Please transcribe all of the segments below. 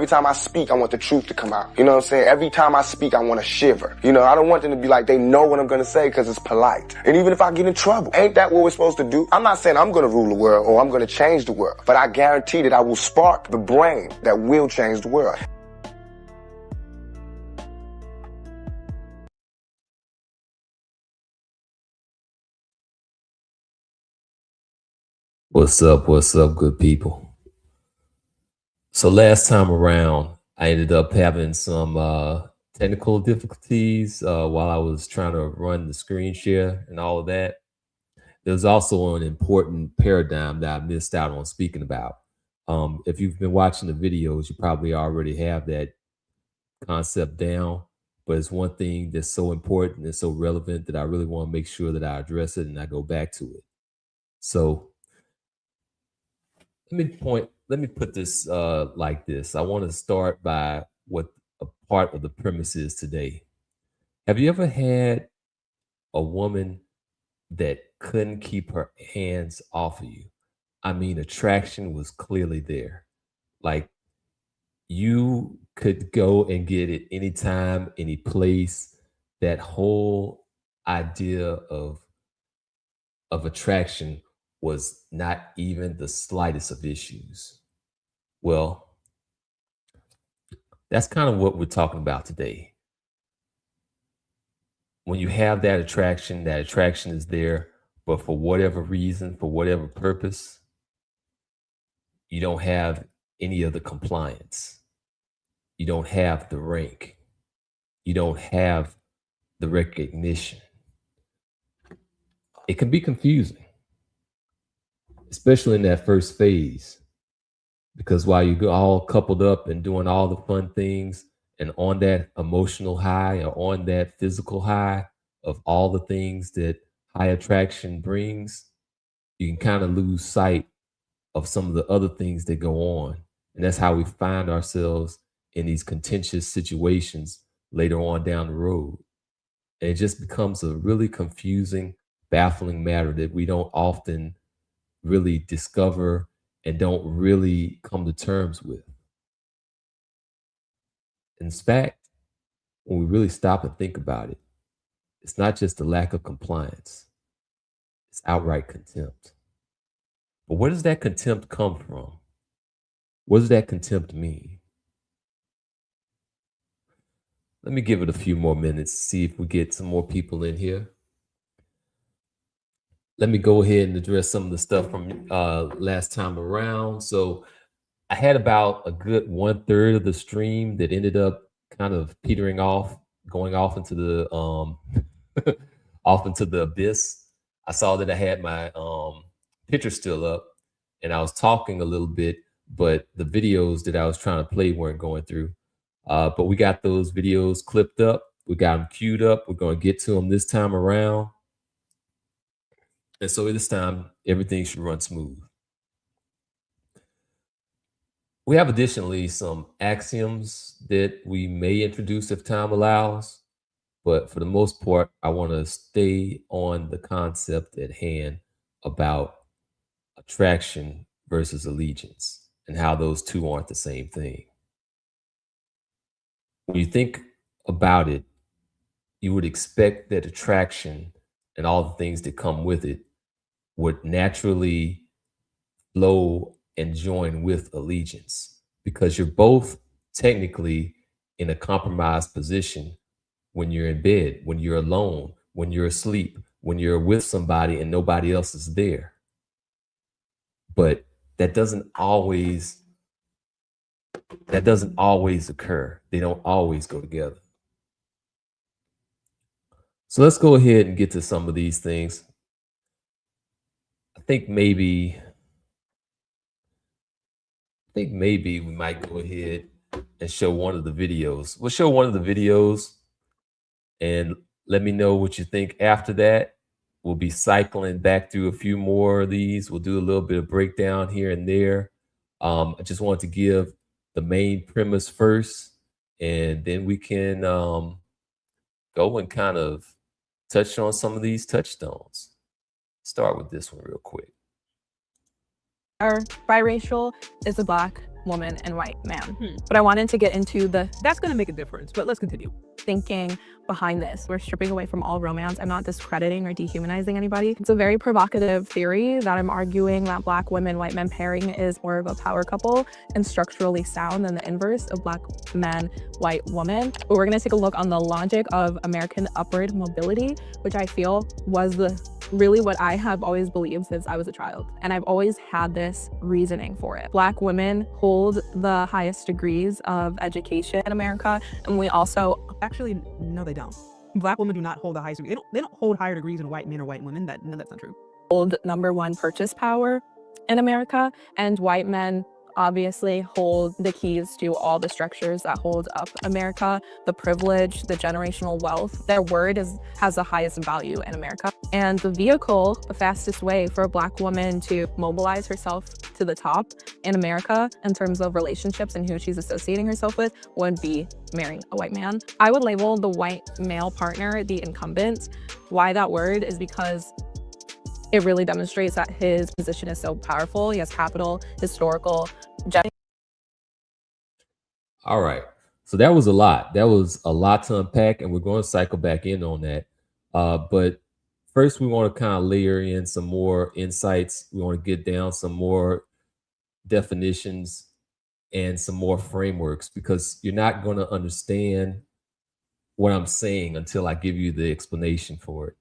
Every time I speak, I want the truth to come out. You know what I'm saying? Every time I speak, I want to shiver. You know, I don't want them to be like, they know what I'm going to say because it's polite. And even if I get in trouble, ain't that what we're supposed to do? I'm not saying I'm going to rule the world or I'm going to change the world, but I guarantee that I will spark the brain that will change the world. What's up, good people? So last time around, I ended up having some technical difficulties while I was trying to run the screen share and all of that. There's also an important paradigm that I missed out on speaking about. If you've been watching the videos, you probably already have that concept down, but it's one thing that's so important and so relevant that I really want to make sure that I address it and I go back to it. So let me put this like this. I want to start by what a part of the premise is today. Have you ever had a woman that couldn't keep her hands off of you? I mean, attraction was clearly there. Like, you could go and get it anytime, any place. That whole idea of attraction was not even the slightest of issues. Well, that's kind of what we're talking about today. When you have that attraction is there, but for whatever reason, for whatever purpose, you don't have any of the compliance. You don't have the rank. You don't have the recognition. It can be confusing, especially in that first phase, because while you're all coupled up and doing all the fun things and on that emotional high or on that physical high of all the things that high attraction brings, you can kind of lose sight of some of the other things that go on. And that's how we find ourselves in these contentious situations later on down the road. And it just becomes a really confusing, baffling matter that we don't often really discover and don't really come to terms with. In fact, when we really stop and think about it, it's not just the lack of compliance, it's outright contempt. But where does that contempt come from? What does that contempt mean? Let me give it a few more minutes, see if we get some more people in here. Let me go ahead and address some of the stuff from last time around. So I had about a good 1/3 of the stream that ended up kind of petering off, going off into the off into the abyss. I saw that I had my picture still up and I was talking a little bit, but the videos that I was trying to play weren't going through. But we got those videos clipped up. We got them queued up. We're going to get to them this time around. And so this time, everything should run smooth. We have additionally some axioms that we may introduce if time allows. But for the most part, I want to stay on the concept at hand about attraction versus allegiance and how those two aren't the same thing. When you think about it, you would expect that attraction and all the things that come with it would naturally flow and join with allegiance, because you're both technically in a compromised position when you're in bed, when you're alone, when you're asleep, when you're with somebody and nobody else is there. But that doesn't always occur. They don't always go together. So let's go ahead and get to some of these things. I think maybe we might go ahead and show one of the videos. We'll show one of the videos and let me know what you think after that. We'll be cycling back through a few more of these. We'll do a little bit of breakdown here and there. I just wanted to give the main premise first, and then we can go and kind of touch on some of these touchstones. Start with this one real quick. Are biracial is a Black woman and white man. But I wanted to get into that's going to make a difference, but let's continue. Thinking behind this. We're stripping away from all romance. I'm not discrediting or dehumanizing anybody. It's a very provocative theory that I'm arguing that Black women, white men pairing is more of a power couple and structurally sound than the inverse of Black man, white woman. But we're going to take a look on the logic of American upward mobility, which I feel was really what I have always believed since I was a child. And I've always had this reasoning for it. Black women hold the highest degrees of education in America, and we also... Actually, no, they don't. Black women do not hold the highest degree. They don't hold higher degrees than white men or white women. No, that's not true. Hold #1 purchase power in America, and white men obviously hold the keys to all the structures that hold up America, the privilege, the generational wealth. Their word has the highest value in America. And the vehicle, the fastest way for a Black woman to mobilize herself to the top in America in terms of relationships and who she's associating herself with would be marrying a white man. I would label the white male partner the incumbent. Why that word is because it really demonstrates that his position is so powerful. He has capital, historical. All right. So that was a lot. That was a lot to unpack, and we're going to cycle back in on that. But first, we want to kind of layer in some more insights. We want to get down some more definitions and some more frameworks, because you're not going to understand what I'm saying until I give you the explanation for it.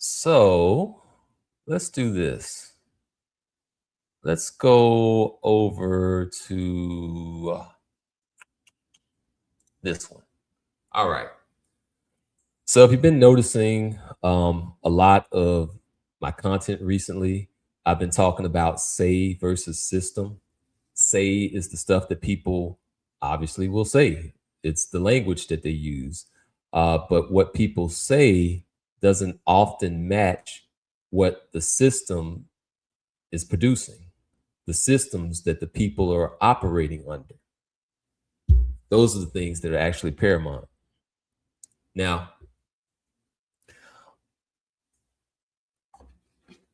So let's do this. Let's go over to this one. All right. So if you've been noticing a lot of my content recently, I've been talking about say versus system. Say is the stuff that people obviously will say. It's the language that they use. But what people say doesn't often match what the system is producing, the systems that the people are operating under. Those are the things that are actually paramount. Now,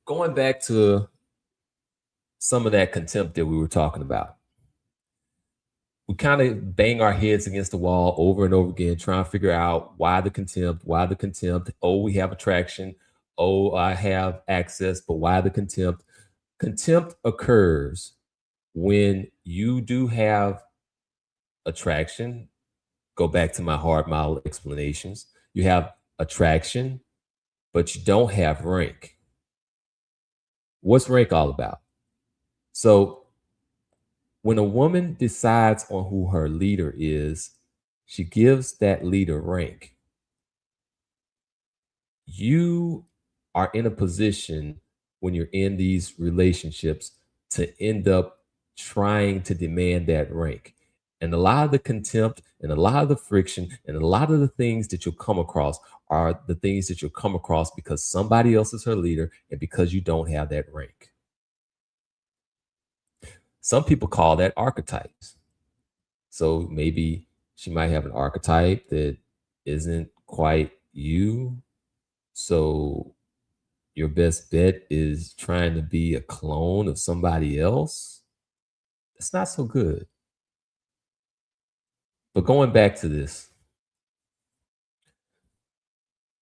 going back to some of that contempt that we were talking about, we kind of bang our heads against the wall over and over again, trying to figure out why the contempt, why the contempt. Oh, we have attraction. Oh, I have access, but why the contempt? Contempt occurs when you do have attraction. Go back to my hard model explanations. You have attraction, but you don't have rank. What's rank all about? So when a woman decides on who her leader is, she gives that leader rank. You are in a position when you're in these relationships to end up trying to demand that rank. And a lot of the contempt and a lot of the friction and a lot of the things that you'll come across are the things that you'll come across because somebody else is her leader and because you don't have that rank. Some people call that archetypes. So maybe she might have an archetype that isn't quite you. So your best bet is trying to be a clone of somebody else. That's not so good. But going back to this,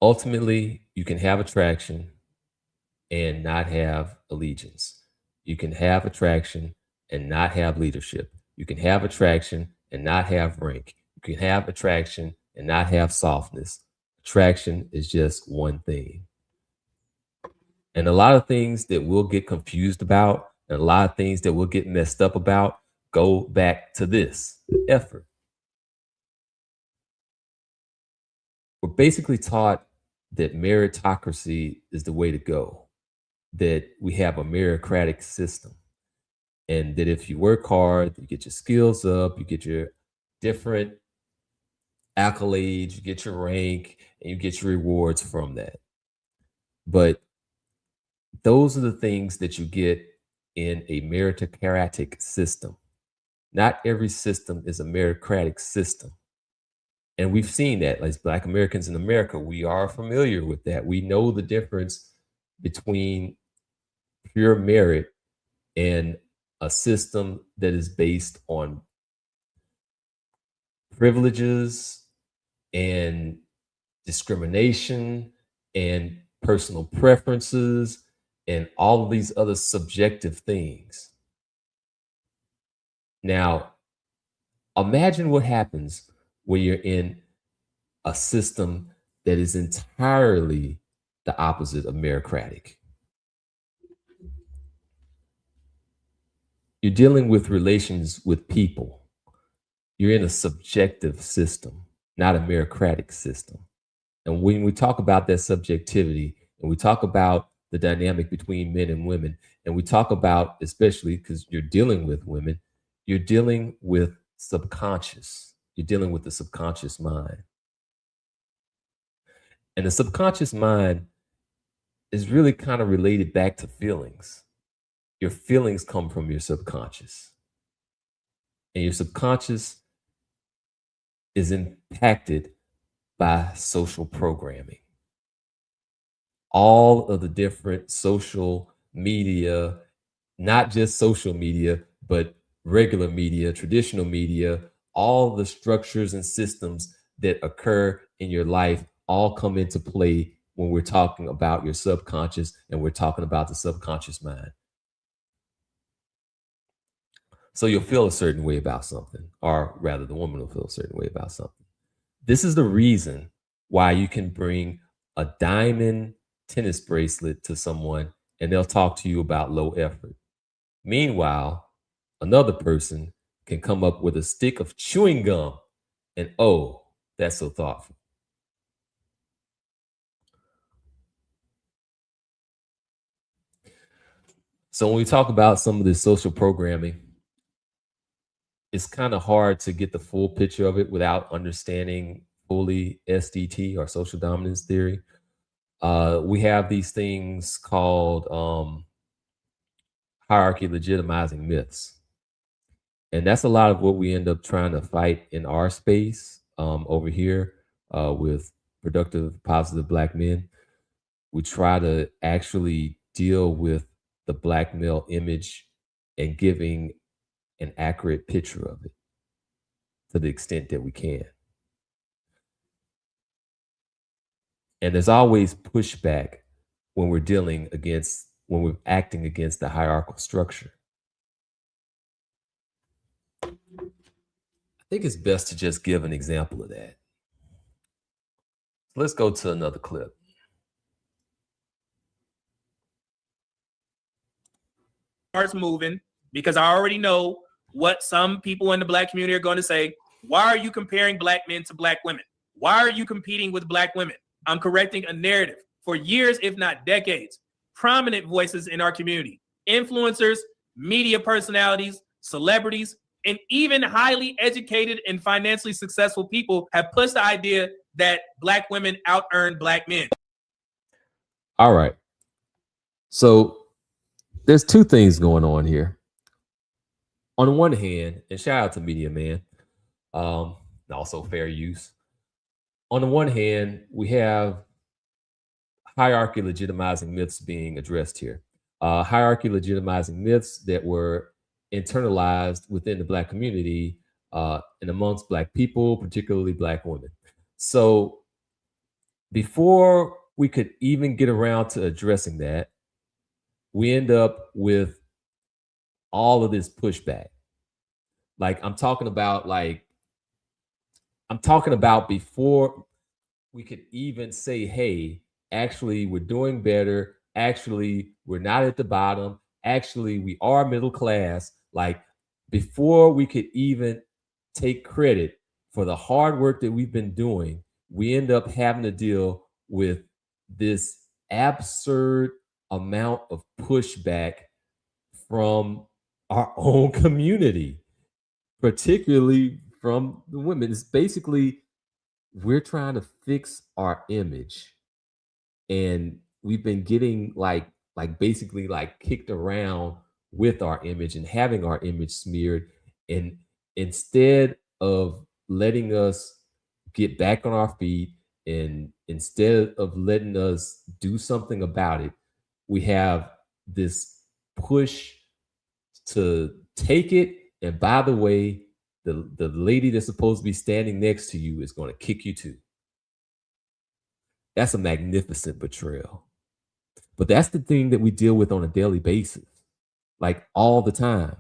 ultimately, you can have attraction and not have allegiance. You can have attraction and not have leadership. You can have attraction and not have rank. You can have attraction and not have softness. Attraction is just one thing. And a lot of things that we'll get confused about and a lot of things that we'll get messed up about go back to this effort. We're basically taught that meritocracy is the way to go, that we have a meritocratic system, and that if you work hard, you get your skills up, you get your different accolades, you get your rank, and you get your rewards from that. But those are the things that you get in a meritocratic system. Not every system is a meritocratic system. And we've seen that as Black Americans in America, we are familiar with that. We know the difference between pure merit and a system that is based on privileges and discrimination and personal preferences and all of these other subjective things. Now, imagine what happens when you're in a system that is entirely the opposite of meritocratic. You're dealing with relations with people. You're in a subjective system, not a meritocratic system. And when we talk about that subjectivity, and we talk about the dynamic between men and women, and we talk about, especially because you're dealing with women, you're dealing with subconscious. You're dealing with the subconscious mind. And the subconscious mind is really kind of related back to feelings. Your feelings come from your subconscious. And your subconscious is impacted by social programming. All of the different social media, not just social media, but regular media, traditional media, all the structures and systems that occur in your life all come into play when we're talking about your subconscious and we're talking about the subconscious mind. So you'll feel a certain way about something, or rather the woman will feel a certain way about something. This is the reason why you can bring a diamond tennis bracelet to someone and they'll talk to you about low effort. Meanwhile, another person can come up with a stick of chewing gum and, oh, that's so thoughtful. So when we talk about some of this social programming, it's kind of hard to get the full picture of it without understanding fully SDT, or social dominance theory. We have these things called hierarchy legitimizing myths. And that's a lot of what we end up trying to fight in our space over here with productive, positive Black men. We try to actually deal with the Black male image and giving an accurate picture of it to the extent that we can. And there's always pushback when we're when we're acting against the hierarchical structure. I think it's best to just give an example of that. Let's go to another clip. Starts moving, because I already know what some people in the Black community are going to say. Why are you comparing Black men to Black women? Why are you competing with Black women? I'm correcting a narrative. For years, if not decades, prominent voices in our community, influencers, media personalities, celebrities, and even highly educated and financially successful people have pushed the idea that Black women out-earn Black men. All right. So there's two things going on here. On the one hand, and shout out to Media Man, and also fair use. On the one hand, we have hierarchy legitimizing myths being addressed here. Hierarchy legitimizing myths that were internalized within the Black community and amongst Black people, particularly Black women. So before we could even get around to addressing that, we end up with all of this pushback. I'm talking about before we could even say, hey, actually, we're doing better. Actually, we're not at the bottom. Actually, we are middle class. Before we could even take credit for the hard work that we've been doing, we end up having to deal with this absurd amount of pushback from our own community, particularly from the women. It's basically, we're trying to fix our image, and we've been getting basically kicked around with our image and having our image smeared. And instead of letting us get back on our feet, and instead of letting us do something about it, we have this push to take it. And by the way, the lady that's supposed to be standing next to you is going to kick you too. That's a magnificent betrayal. But that's the thing that we deal with on a daily basis, like all the time.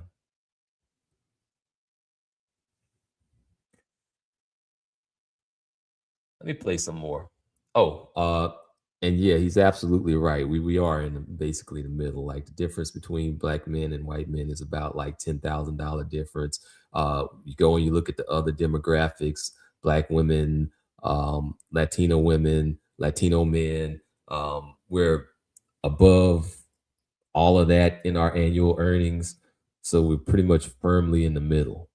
Let me play some more. Oh, and yeah, he's absolutely right. We are in basically the middle. Like the difference between black men and white men is about like $10,000 difference. You go and you look at the other demographics: black women, Latino women, Latino men. We're above all of that in our annual earnings, so we're pretty much firmly in the middle.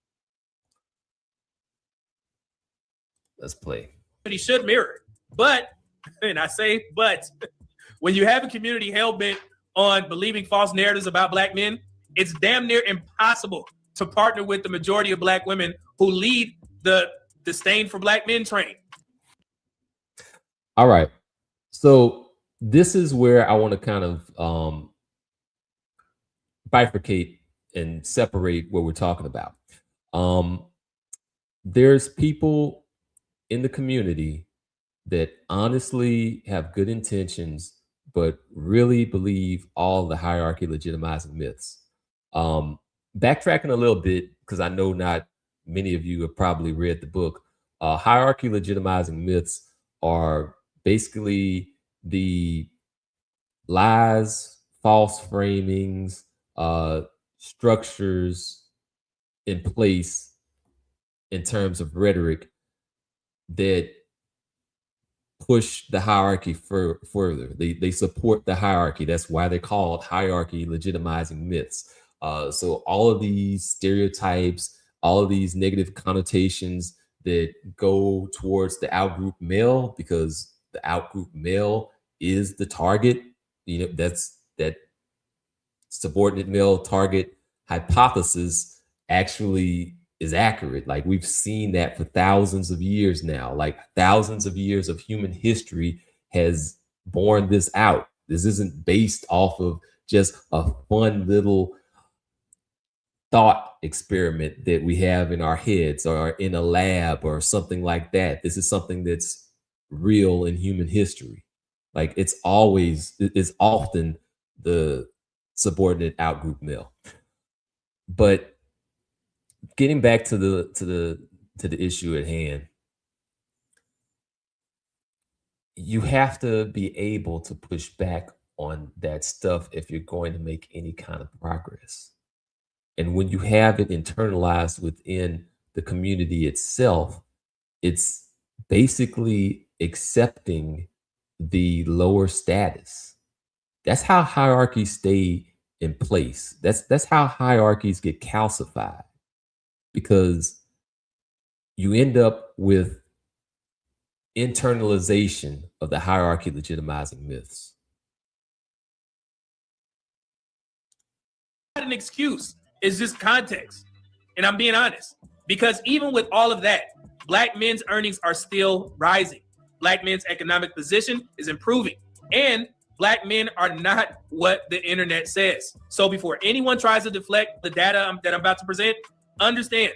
Let's play. He should mirror. But, and I say but, when you have a community hell-bent on believing false narratives about black men, it's damn near impossible to partner with the majority of black women who lead the disdain for black men train. All right. So this is where I want to kind of bifurcate and separate what we're talking about. There's people in the community that honestly have good intentions, but really believe all the hierarchy legitimizing myths. Backtracking a little bit, because I know not many of you have probably read the book. Hierarchy legitimizing myths are basically the lies, false framings, structures in place in terms of rhetoric that push the hierarchy further. They support the hierarchy. That's why they're called hierarchy legitimizing myths. So all of these stereotypes, all of these negative connotations that go towards the outgroup male, because the outgroup male is the target. You know, that's that subordinate male target hypothesis actually is accurate. Like we've seen that for thousands of years now. Like thousands of years of human history has borne this out. This isn't based off of just a fun little thought experiment that we have in our heads or in a lab or something like that. This is something that's real in human history. Like it's often the subordinate outgroup male. But getting back to the issue at hand, you have to be able to push back on that stuff if you're going to make any kind of progress. And when you have it internalized within the community itself, it's basically accepting the lower status. That's how hierarchies stay in place. That's how hierarchies get calcified, because you end up with internalization of the hierarchy legitimizing myths. Not an excuse. It's just context. And I'm being honest, because even with all of that, black men's earnings are still rising. Black men's economic position is improving, and black men are not what the internet says. So before anyone tries to deflect the data that I'm about to present, understand,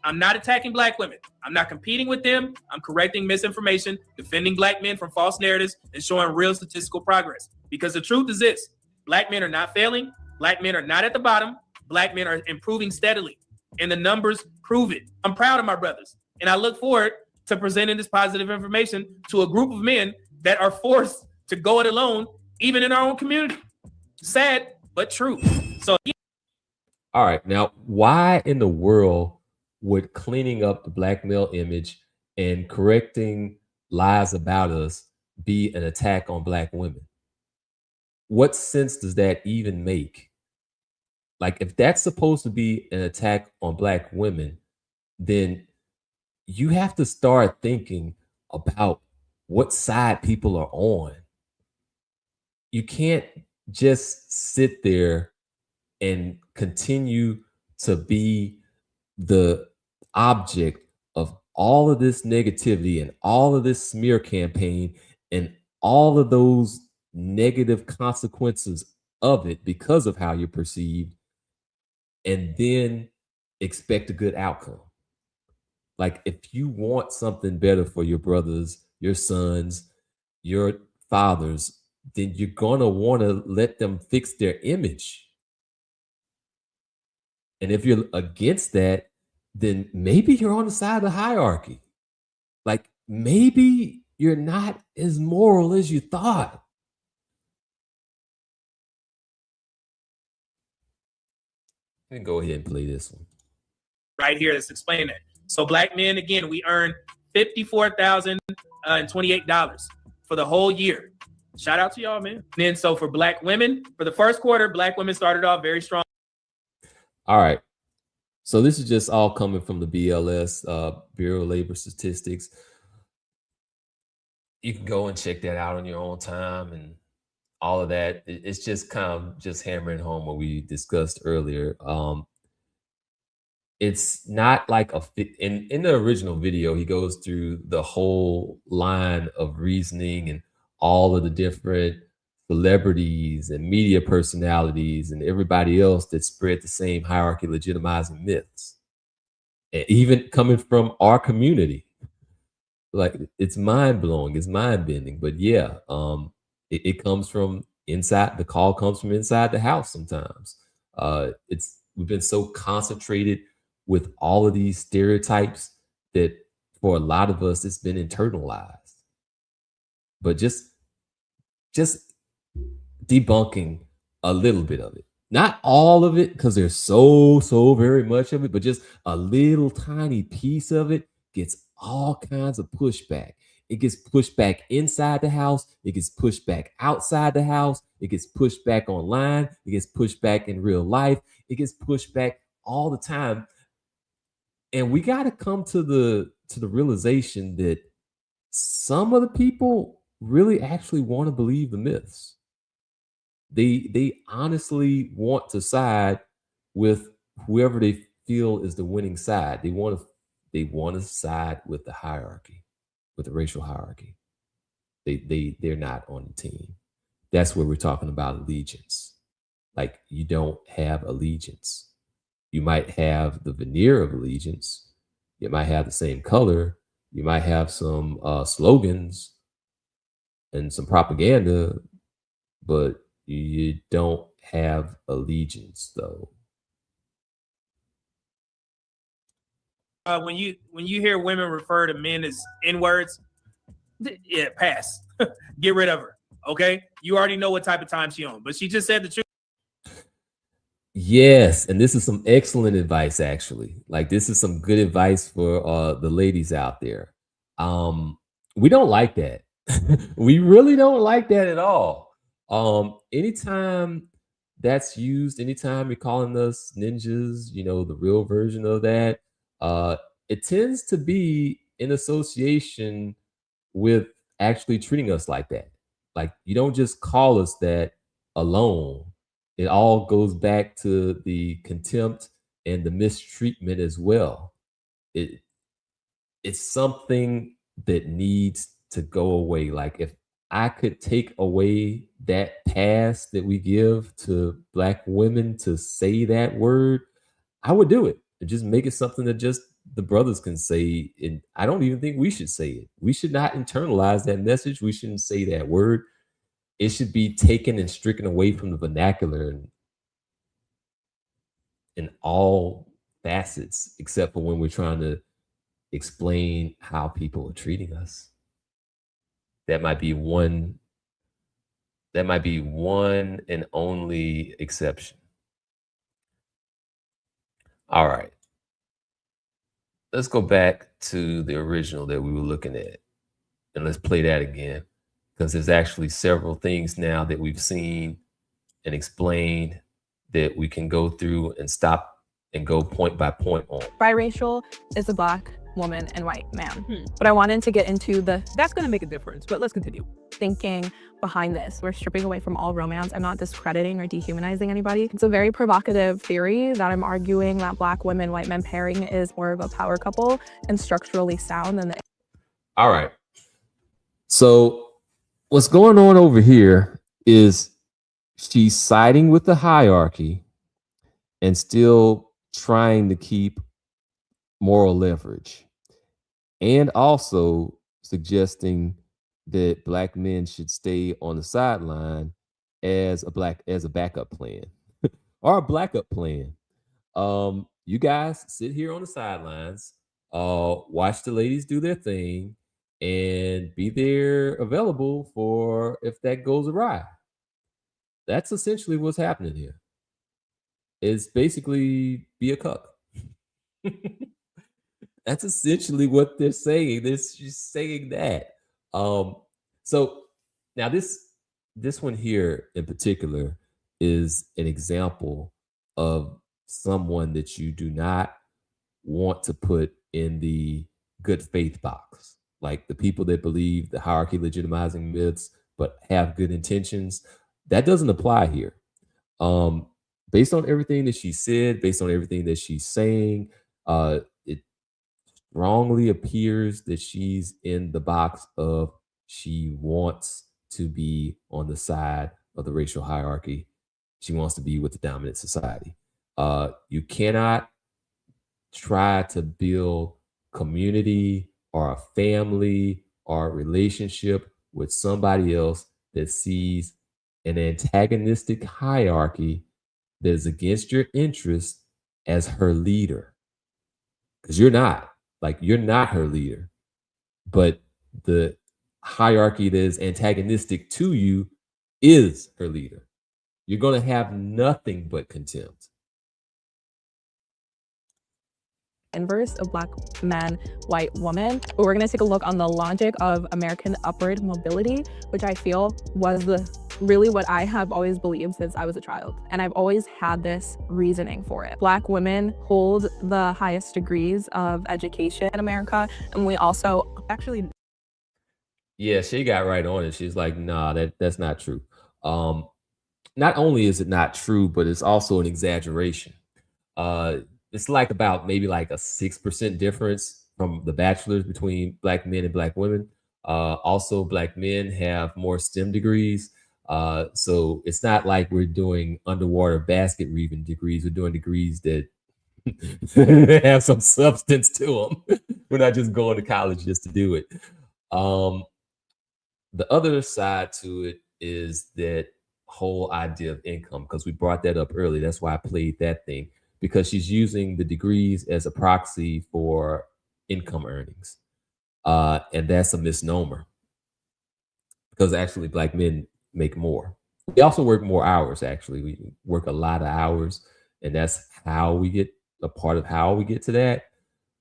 I'm not attacking black women. I'm not competing with them. I'm correcting misinformation, defending black men from false narratives, and showing real statistical progress. Because the truth is this: black men are not failing. Black men are not at the bottom. Black men are improving steadily, and the numbers prove it. I'm proud of my brothers, and I look forward to presenting this positive information to a group of men that are forced to go it alone, even in our own community. Sad, but true. So, all right, now, why in the world would cleaning up the black male image and correcting lies about us be an attack on black women? What sense does that even make? Like, if that's supposed to be an attack on black women, then you have to start thinking about what side people are on. You can't just sit there and continue to be the object of all of this negativity and all of this smear campaign and all of those negative consequences of it because of how you're perceived, and then expect a good outcome. Like, if you want something better for your brothers, your sons, your fathers, then you're gonna want to let them fix their image. And if you're against that, then maybe you're on the side of the hierarchy. Like, maybe you're not as moral as you thought. And go ahead and play this one. Right here, let's explain that. So black men, again, we earn $54,028 for the whole year. Shout out to y'all, man. And then so for black women, for the first quarter, black women started off very strong. All right. So this is just all coming from the BLS, Bureau of Labor Statistics. You can go and check that out on your own time and all of that. It's just kind of just hammering home what we discussed earlier. It's not like in the original video, he goes through the whole line of reasoning and all of the different celebrities and media personalities and everybody else that spread the same hierarchy legitimizing myths, and even coming from our community. Like, it's mind-blowing, it's mind-bending. But yeah, it comes from inside. The call comes from inside the house sometimes. We've been so concentrated with all of these stereotypes that for a lot of us it's been internalized. But just debunking a little bit of it, not all of it, because there's so very much of it, but just a little tiny piece of it gets all kinds of pushback. It gets pushed back inside the house, it gets pushed back outside the house, it gets pushed back online, it gets pushed back in real life, it gets pushed back all the time. And we got to come to the realization that some of the people really actually want to believe the myths. They honestly want to side with whoever they feel is the winning side. They want to side with the hierarchy, with the racial hierarchy. They're not on the team. That's where we're talking about allegiance. Like, you don't have allegiance. You might have the veneer of allegiance. You might have the same color. You might have some slogans and some propaganda, but you don't have allegiance, though. When you hear women refer to men as N-words, yeah, pass. Get rid of her. Okay, you already know what type of time she on, but she just said the truth. Yes, and this is some excellent advice, actually. Like, this is some good advice for the ladies out there. We don't like that. We really don't like that at all. Anytime that's used, anytime you're calling us ninjas, the real version of that, it tends to be in association with actually treating us like that. Like, you don't just call us that alone. It all goes back to the contempt and the mistreatment as well. It's something that needs to go away. Like, if I could take away that pass that we give to Black women to say that word, I would do it. And just make it something that just the brothers can say. And I don't even think we should say it. We should not internalize that message. We shouldn't say that word. It should be taken and stricken away from the vernacular in all facets, except for when we're trying to explain how people are treating us. That might be one and only exception. All right. Let's go back to the original that we were looking at, and let's play that again, because there's actually several things now that we've seen and explained that we can go through and stop and go point by point on. Biracial is a Black woman and white man. But I wanted to get into That's going to make a difference, but let's continue. Thinking behind this. We're stripping away from all romance. I'm not discrediting or dehumanizing anybody. It's a very provocative theory that I'm arguing that Black women, white men pairing is more of a power couple and structurally sound than the... All right. So what's going on over here is she's siding with the hierarchy and still trying to keep moral leverage, and also suggesting that Black men should stay on the sideline as a backup plan or a blackup plan. You guys sit here on the sidelines, watch the ladies do their thing, and be there available for if that goes awry. That's essentially what's happening here. It's basically be a cuck. That's essentially what they're saying. They're just saying that. So now this one here in particular is an example of someone that you do not want to put in the good faith box. Like the people that believe the hierarchy legitimizing myths but have good intentions. That doesn't apply here. Based on everything that she said, based on everything that she's saying, it strongly appears that she's in the box of she wants to be on the side of the racial hierarchy. She wants to be with the dominant society. You cannot try to build community or a family or a relationship with somebody else that sees an antagonistic hierarchy that is against your interests as her leader. Because you're not. Like, you're not her leader. But the hierarchy that is antagonistic to you is her leader. You're going to have nothing but contempt. Inverse of Black man, white woman. But we're going to take a look on the logic of American upward mobility, which I feel was really what I have always believed since I was a child. And I've always had this reasoning for it. Black women hold the highest degrees of education in America. And we also Actually, Yeah, she got right on it. She's like, nah, that's not true. Not only is it not true, but it's also an exaggeration. It's like about maybe like a 6% difference from the bachelors between Black men and Black women. Also, Black men have more STEM degrees. So it's not like we're doing underwater basket weaving degrees. We're doing degrees that have some substance to them. We're not just going to college just to do it. The other side to it is that whole idea of income, because we brought that up earlier. That's why I played that thing, because she's using the degrees as a proxy for income earnings. And that's a misnomer, because actually Black men make more. We also work more hours, actually. We work a lot of hours, and that's how we get a part of how we get to that.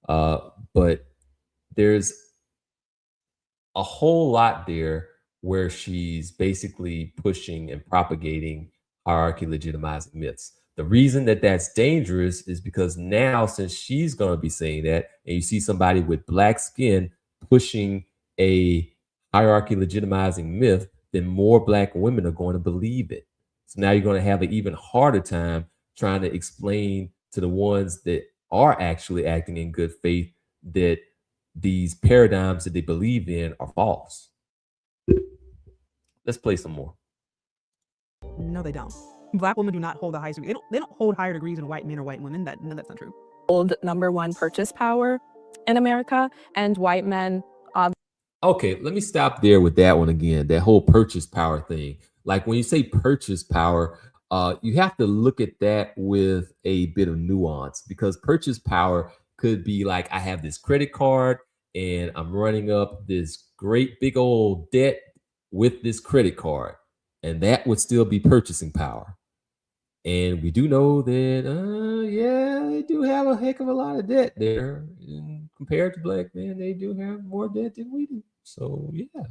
But there's a whole lot there where she's basically pushing and propagating hierarchy legitimizing myths. The reason that that's dangerous is because now, since she's going to be saying that, and you see somebody with Black skin pushing a hierarchy legitimizing myth, then more Black women are going to believe it. So now you're going to have an even harder time trying to explain to the ones that are actually acting in good faith that these paradigms that they believe in are false. Let's play some more. no, they don't. Black women do not hold the highest degree. They don't hold higher degrees than white men or white women. That's not true. hold #1 purchase power in America, and white men Okay, let me stop there with that one again. That whole purchase power thing. Like when you say purchase power, you have to look at that with a bit of nuance, because purchase power could be like, I have this credit card and I'm running up this great big old debt with this credit card, and that would still be purchasing power. And we do know that, yeah, they do have a heck of a lot of debt there. And compared to Black men, they do have more debt than we do. So, yeah,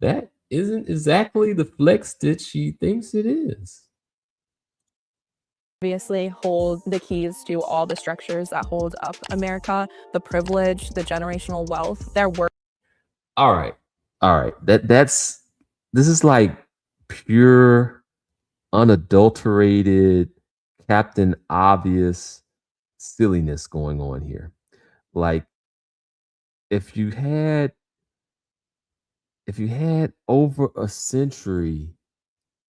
that isn't exactly the flex that she thinks it is. obviously hold the keys to all the structures that hold up America, the privilege, the generational wealth, their work. All right. This is like pure, unadulterated, Captain Obvious silliness going on here. Like, if you had over a century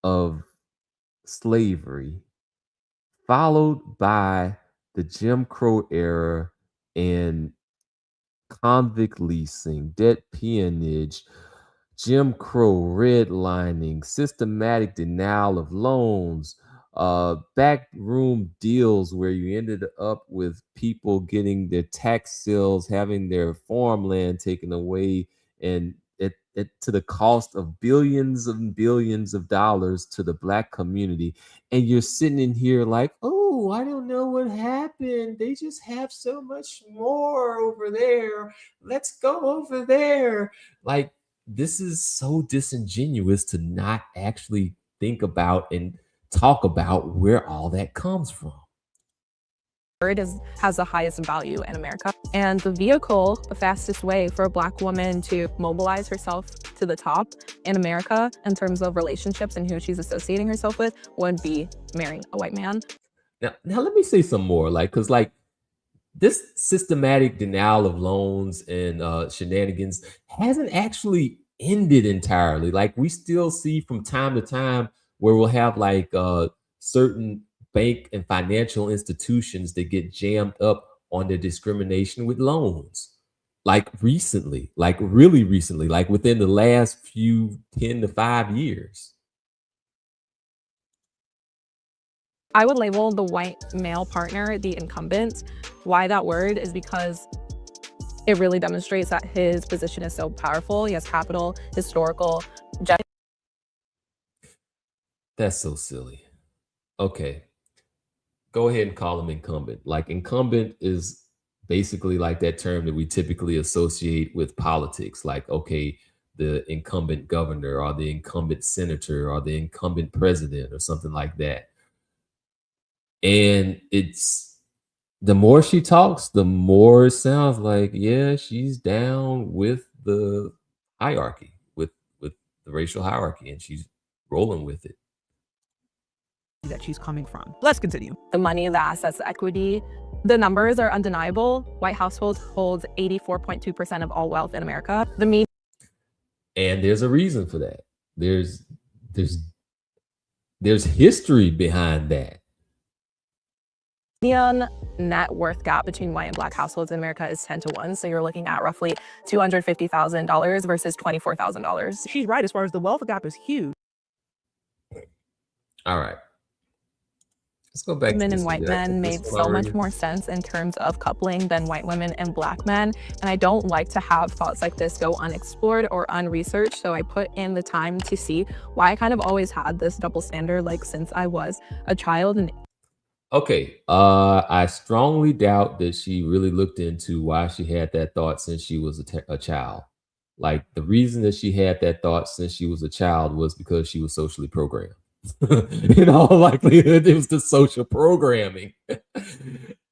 of slavery, followed by the Jim Crow era and convict leasing, debt peonage, Jim Crow, redlining, systematic denial of loans, backroom deals where you ended up with people getting their tax sales, having their farmland taken away, and it to the cost of billions and billions of dollars to the Black community. And you're sitting in here like, oh, I don't know what happened. They just have so much more over there. Let's go over there. Like, this is so disingenuous to not actually think about and talk about where all that comes from. It has the highest value in America. And the vehicle, the fastest way for a Black woman to mobilize herself to the top in America in terms of relationships and who she's associating herself with would be marrying a white man. Now let me say some more, because this systematic denial of loans and shenanigans hasn't actually ended entirely. Like, we still see from time to time where we'll have certain bank and financial institutions that get jammed up on their discrimination with loans. Like recently, like really recently, like within the last few 10 to 5 years. I would label the white male partner the incumbent. Why that word is because it really demonstrates that his position is so powerful. He has capital, historical. That's so silly. Okay. Go ahead and call him incumbent. Like, incumbent is basically like that term that we typically associate with politics. Like, okay, the incumbent governor or the incumbent senator or the incumbent president or something like that. And it's, the more she talks, the more it sounds like, yeah, she's down with the hierarchy, with the racial hierarchy, and she's rolling with it. That she's coming from. Let's continue. The money, the assets, the equity, the numbers are undeniable. White households hold 84.2% of all wealth in America. The median. And there's a reason for that. There's history behind that. Median net worth gap between white and Black households in America is 10 to 1. So you're looking at roughly $250,000 versus $24,000. She's right as far as the wealth gap is huge. All right. Let's go back. Women and white men made so much more sense in terms of coupling than white women and Black men. And I don't like to have thoughts like this go unexplored or unresearched. So I put in the time to see why I kind of always had this double standard, like since I was a child. And okay, I strongly doubt that she really looked into why she had that thought since she was a child. Like, the reason that she had that thought since she was a child was because she was socially programmed. In all likelihood, it was the social programming.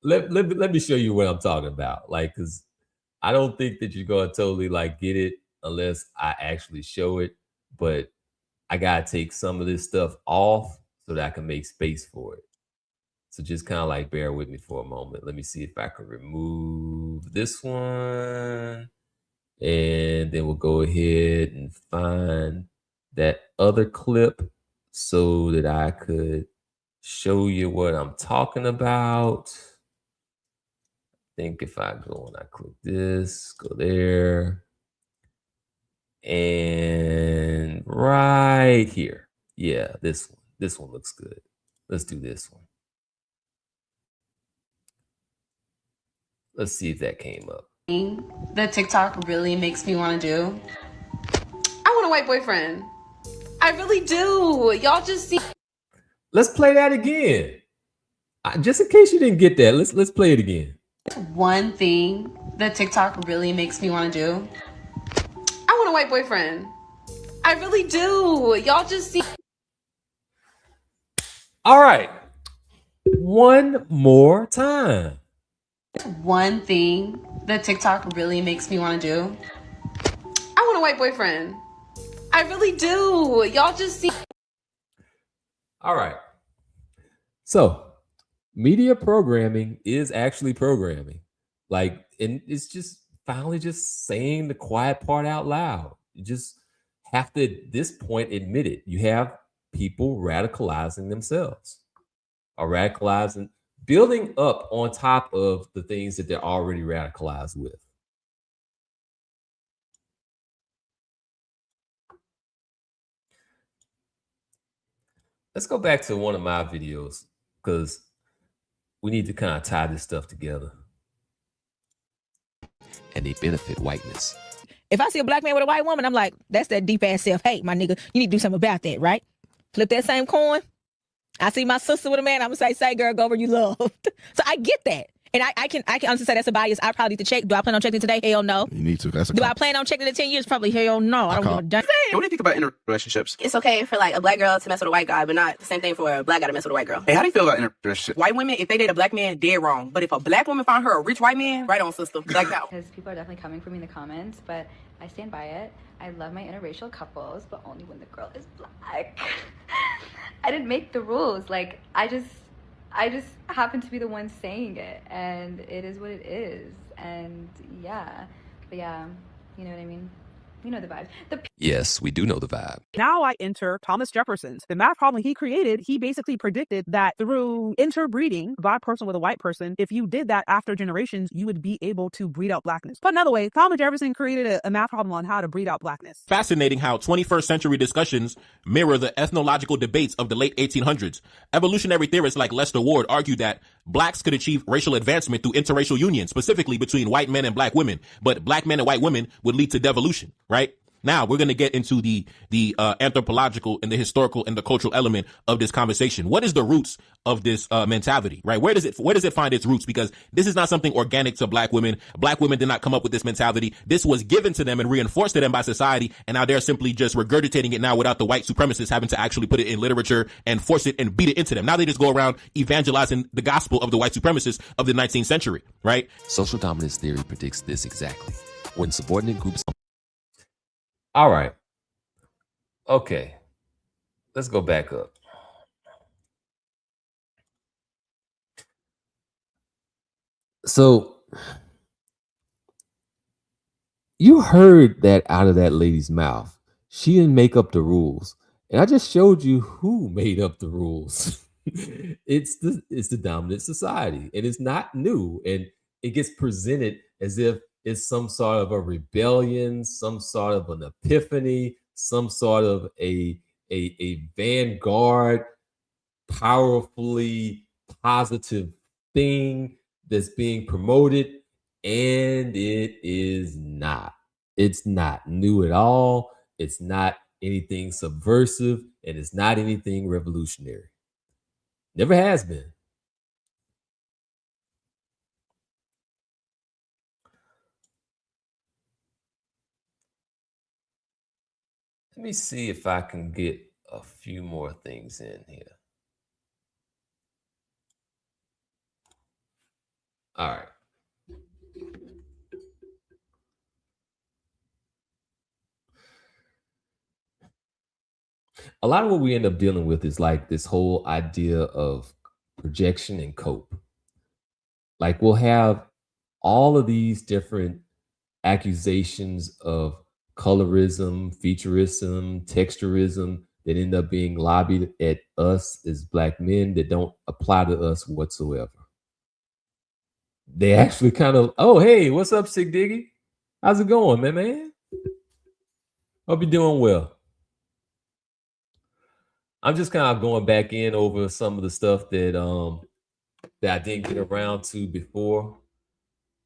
let me show you what I'm talking about. Like, because I don't think that you're gonna totally get it unless I actually show it. But I gotta take some of this stuff off so that I can make space for it. So just kind of bear with me for a moment. Let me see if I can remove this one, and then we'll go ahead and find that other clip so that I could show you what I'm talking about. I think if I go and I click this, go there, and right here. Yeah, this one looks good. Let's do this one. Let's see if that came up. That TikTok really makes me want to do. I want a white boyfriend. I really do. Y'all just see. Let's play that again. Just in case you didn't get that, let's play it again. One thing that TikTok really makes me want to do. I want a white boyfriend. I really do. Y'all just see. All right. One more time. One thing that TikTok really makes me want to do. I want a white boyfriend. I really do. Y'all just see. All right. So, media programming is actually programming. And it's just finally just saying the quiet part out loud. You just have to, at this point, admit it. You have people radicalizing themselves or radicalizing, building up on top of the things that they're already radicalized with. Let's go back to one of my videos because we need to kind of tie this stuff together. And they benefit whiteness. If I see a black man with a white woman, I'm like, that's that deep ass self-hate, my nigga. You need to do something about that, right? Flip that same coin. I see my sister with a man, I'm gonna say, girl, go where you loved. So I get that. And I can honestly say that's a bias. I probably need to check. Do I plan on checking today? Hell no. You need to. Do I plan on checking in 10 years? Probably hell no. I don't give a damn. What do you think about interrelationships? It's okay for like a black girl to mess with a white guy, but not the same thing for a black guy to mess with a white girl. Hey, how do you feel about interrelationships? White women, if they date a black man, dead wrong. But if a black woman found her a rich white man, right on, sister. Like that. Because people are definitely coming for me in the comments, but I stand by it. I love my interracial couples, but only when the girl is black. I didn't make the rules. Like, I just happen to be the one saying it, and it is what it is. And yeah, but yeah, you know what I mean? You know the vibe. Yes, we do know the vibe. Now I enter Thomas Jefferson's. The math problem he created, he basically predicted that through interbreeding, a black person with a white person, if you did that after generations, you would be able to breed out blackness. But another way, Thomas Jefferson created a math problem on how to breed out blackness. Fascinating how 21st century discussions mirror the ethnological debates of the late 1800s. Evolutionary theorists like Lester Ward argue that blacks could achieve racial advancement through interracial union, specifically between white men and black women, but black men and white women would lead to devolution, right? Now we're going to get into the anthropological and the historical and the cultural element of this conversation. What is the roots of this mentality, right? Where does it find its roots? Because this is not something organic to black women. Black women did not come up with this mentality. This was given to them and reinforced to them by society, and now they're simply just regurgitating it now without the white supremacists having to actually put it in literature and force it and beat it into them. Now they just go around evangelizing the gospel of the white supremacists of the 19th century, right? Social dominance theory predicts this exactly. When subordinate groups... All right. Okay. Let's go back up. So you heard that out of that lady's mouth. She didn't make up the rules. And I just showed you who made up the rules. It's the dominant society. And it's not new. And it gets presented as if it's some sort of a rebellion, some sort of an epiphany, some sort of a vanguard, powerfully positive thing that's being promoted, and it is not. It's not new at all. It's not anything subversive, and it's not anything revolutionary. Never has been. Let me see if I can get a few more things in here. All right. A lot of what we end up dealing with is like this whole idea of projection and cope. Like we'll have all of these different accusations of colorism, featureism, texturism that end up being lobbied at us as black men that don't apply to us whatsoever. They actually kind of, oh, hey, what's up, Sick Diggy? How's it going, man? Hope you're doing well. I'm just kind of going back in over some of the stuff that that I didn't get around to before.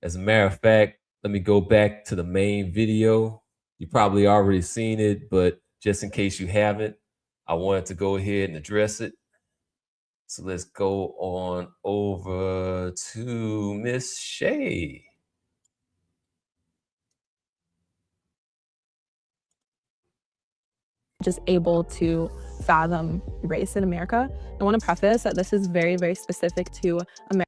As a matter of fact, let me go back to the main video. You probably already seen it, but just in case you haven't, I wanted to go ahead and address it. So let's go on over to Miss Shay. Just able to fathom race in America. I want to preface that this is very, very specific to America.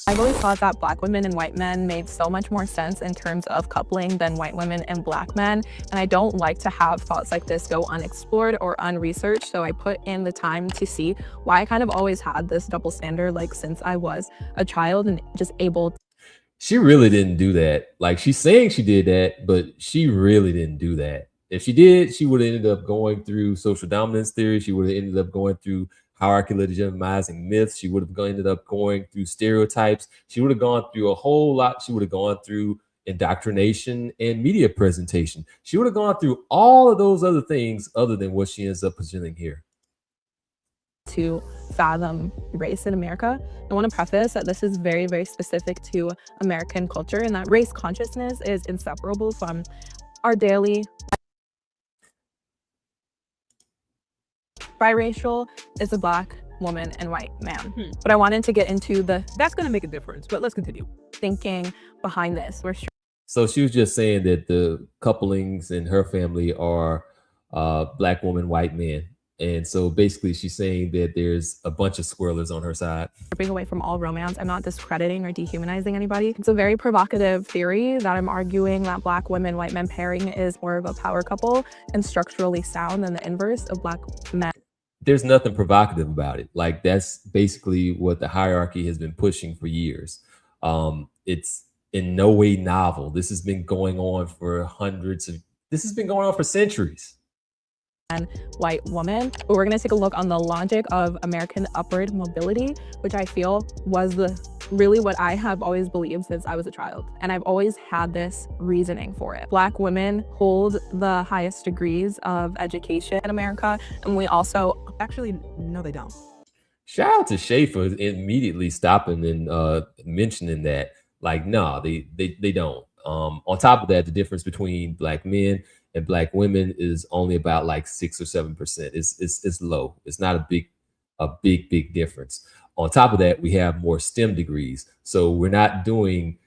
I've always thought that black women and white men made so much more sense in terms of coupling than white women and black men. And I don't like to have thoughts like this go unexplored or unresearched. So I put in the time to see why I kind of always had this double standard, like since I was a child and just able to. She really didn't do that. Like she's saying she did that, but she really didn't do that. If she did, she would have ended up going through social dominance theory. She would have ended up going through hierarchical legitimizing myths. She would have ended up going through stereotypes. She would have gone through a whole lot. She would have gone through indoctrination and media presentation. She would have gone through all of those other things other than what she ends up presenting here. To fathom race in America, I want to preface that this is very, very specific to American culture, and that race consciousness is inseparable from our daily. Biracial is a Black woman and white man. But I wanted to get into that's going to make a difference, but let's continue. Thinking behind this. So she was just saying that the couplings in her family are Black woman, white man. And so basically she's saying that there's a bunch of squirrelers on her side. Stripping away from all romance. I'm not discrediting or dehumanizing anybody. It's a very provocative theory that I'm arguing that Black women, white men pairing is more of a power couple and structurally sound than the inverse of Black men. There's nothing provocative about it. Like, that's basically what the hierarchy has been pushing for years. It's in no way novel. This has been going on for this has been going on for centuries. And white woman, but we're going to take a look on the logic of American upward mobility, which I feel was really what I have always believed since I was a child, and I've always had this reasoning for it. Black women hold the highest degrees of education in America, and we also actually no, they don't. Shout out to Shay for immediately stopping and mentioning that. Like, no, they don't. On top of that, the difference between Black men and Black women is only about like 6 or 7%. It's low. It's not a big difference. On top of that, we have more STEM degrees. So we're not doing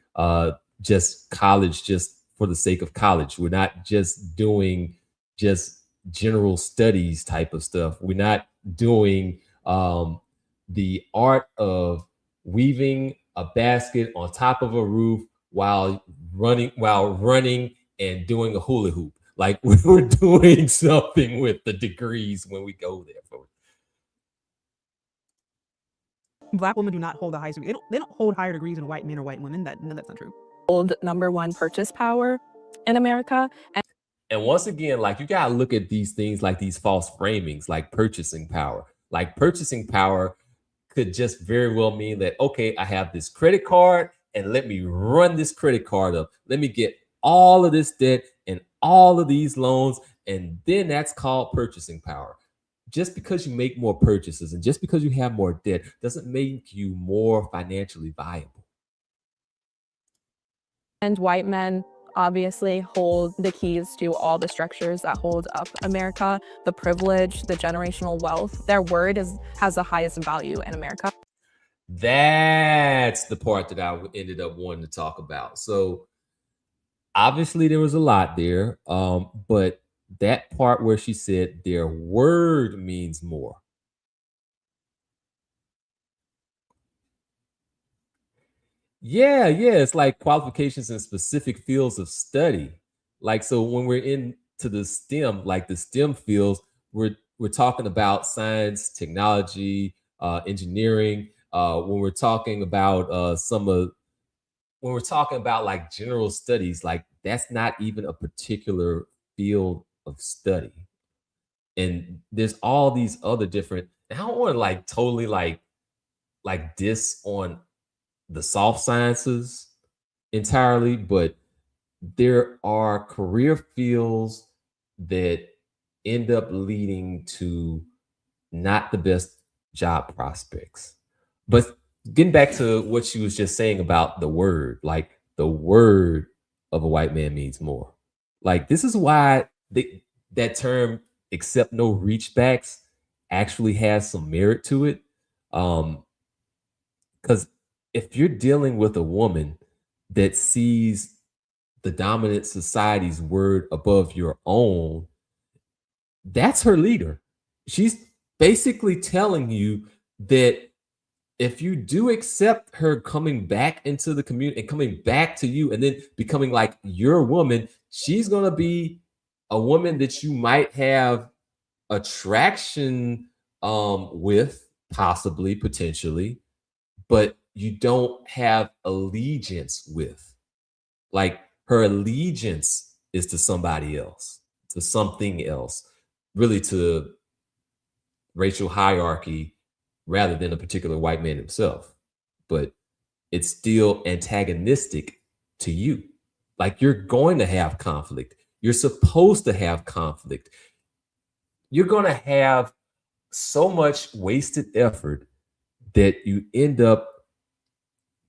just college just for the sake of college. We're not just doing just general studies type of stuff. We're not doing the art of weaving a basket on top of a roof while running and doing a hula hoop. Like, we're doing something with the degrees when we go there. Black women do not hold the highest degree. They don't hold higher degrees than white men or white women. That's not true. Hold #1 purchase power in America. And once again, like, you gotta look at these things like these false framings, like purchasing power. Like, purchasing power could just very well mean that, okay, I have this credit card and let me run this credit card up. Let me get all of this debt and all of these loans, and then that's called purchasing power. Just because you make more purchases and just because you have more debt doesn't make you more financially viable. And white men obviously hold the keys to all the structures that hold up America, the privilege, the generational wealth. Their word has the highest value in America. That's the part that I ended up wanting to talk about. So obviously there was a lot there, but that part where she said their word means more. Yeah, it's like qualifications in specific fields of study. Like, so when we're into the STEM, like the STEM fields, we're talking about science, technology, engineering. When we're talking about when we're talking about like general studies, like, that's not even a particular field of study. And there's all these other different, and I don't want to like totally like diss on the soft sciences entirely, but there are career fields that end up leading to not the best job prospects. But getting back to what she was just saying about the word, like, the word of a white man means more. Like, this is why that term, accept no reachbacks, actually has some merit to it. Because if you're dealing with a woman that sees the dominant society's word above your own, that's her leader. She's basically telling you that if you do accept her coming back into the community and coming back to you and then becoming like your woman, she's going to be a woman that you might have attraction with, possibly, potentially, but you don't have allegiance with. Like, her allegiance is to somebody else. to something else, really to racial hierarchy rather than a particular white man himself. But it's still antagonistic to you. Like, you're going to have conflict. You're supposed to have conflict. You're going to have so much wasted effort that you end up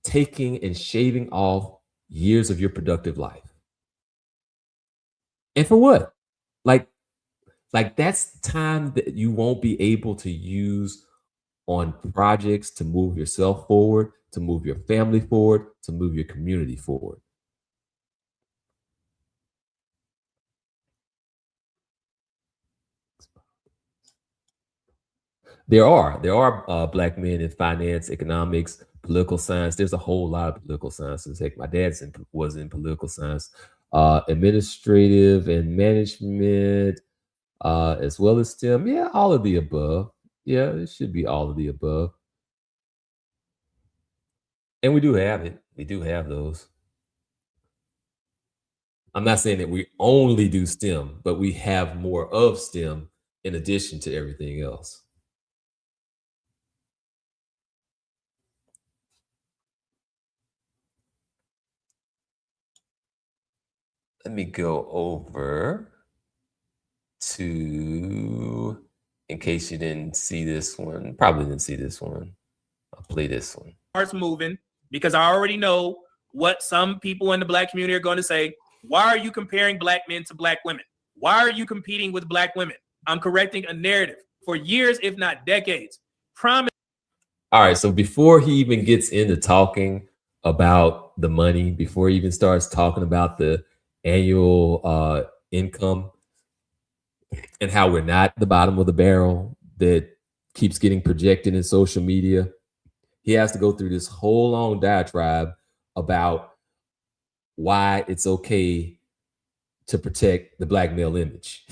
taking and shaving off years of your productive life. And for what? Like that's time that you won't be able to use on projects to move yourself forward, to move your family forward, to move your community forward. There are Black men in finance, economics, political science. There's a whole lot of political sciences. Heck, my dad was in political science, administrative and management, as well as STEM. Yeah, all of the above. Yeah, it should be all of the above. And we do have it. We do have those. I'm not saying that we only do STEM, but we have more of STEM in addition to everything else. Let me go over to, in case you didn't see this one, probably didn't see this one. I'll play this one. Starts moving, because I already know what some people in the Black community are going to say. Why are you comparing Black men to Black women? Why are you competing with Black women? I'm correcting a narrative for years, if not decades. Promise. All right, so before he even gets into talking about the money, before he even starts talking about the annual income and how we're not the bottom of the barrel that keeps getting projected in social media, he has to go through this whole long diatribe about why it's okay to protect the Black male image.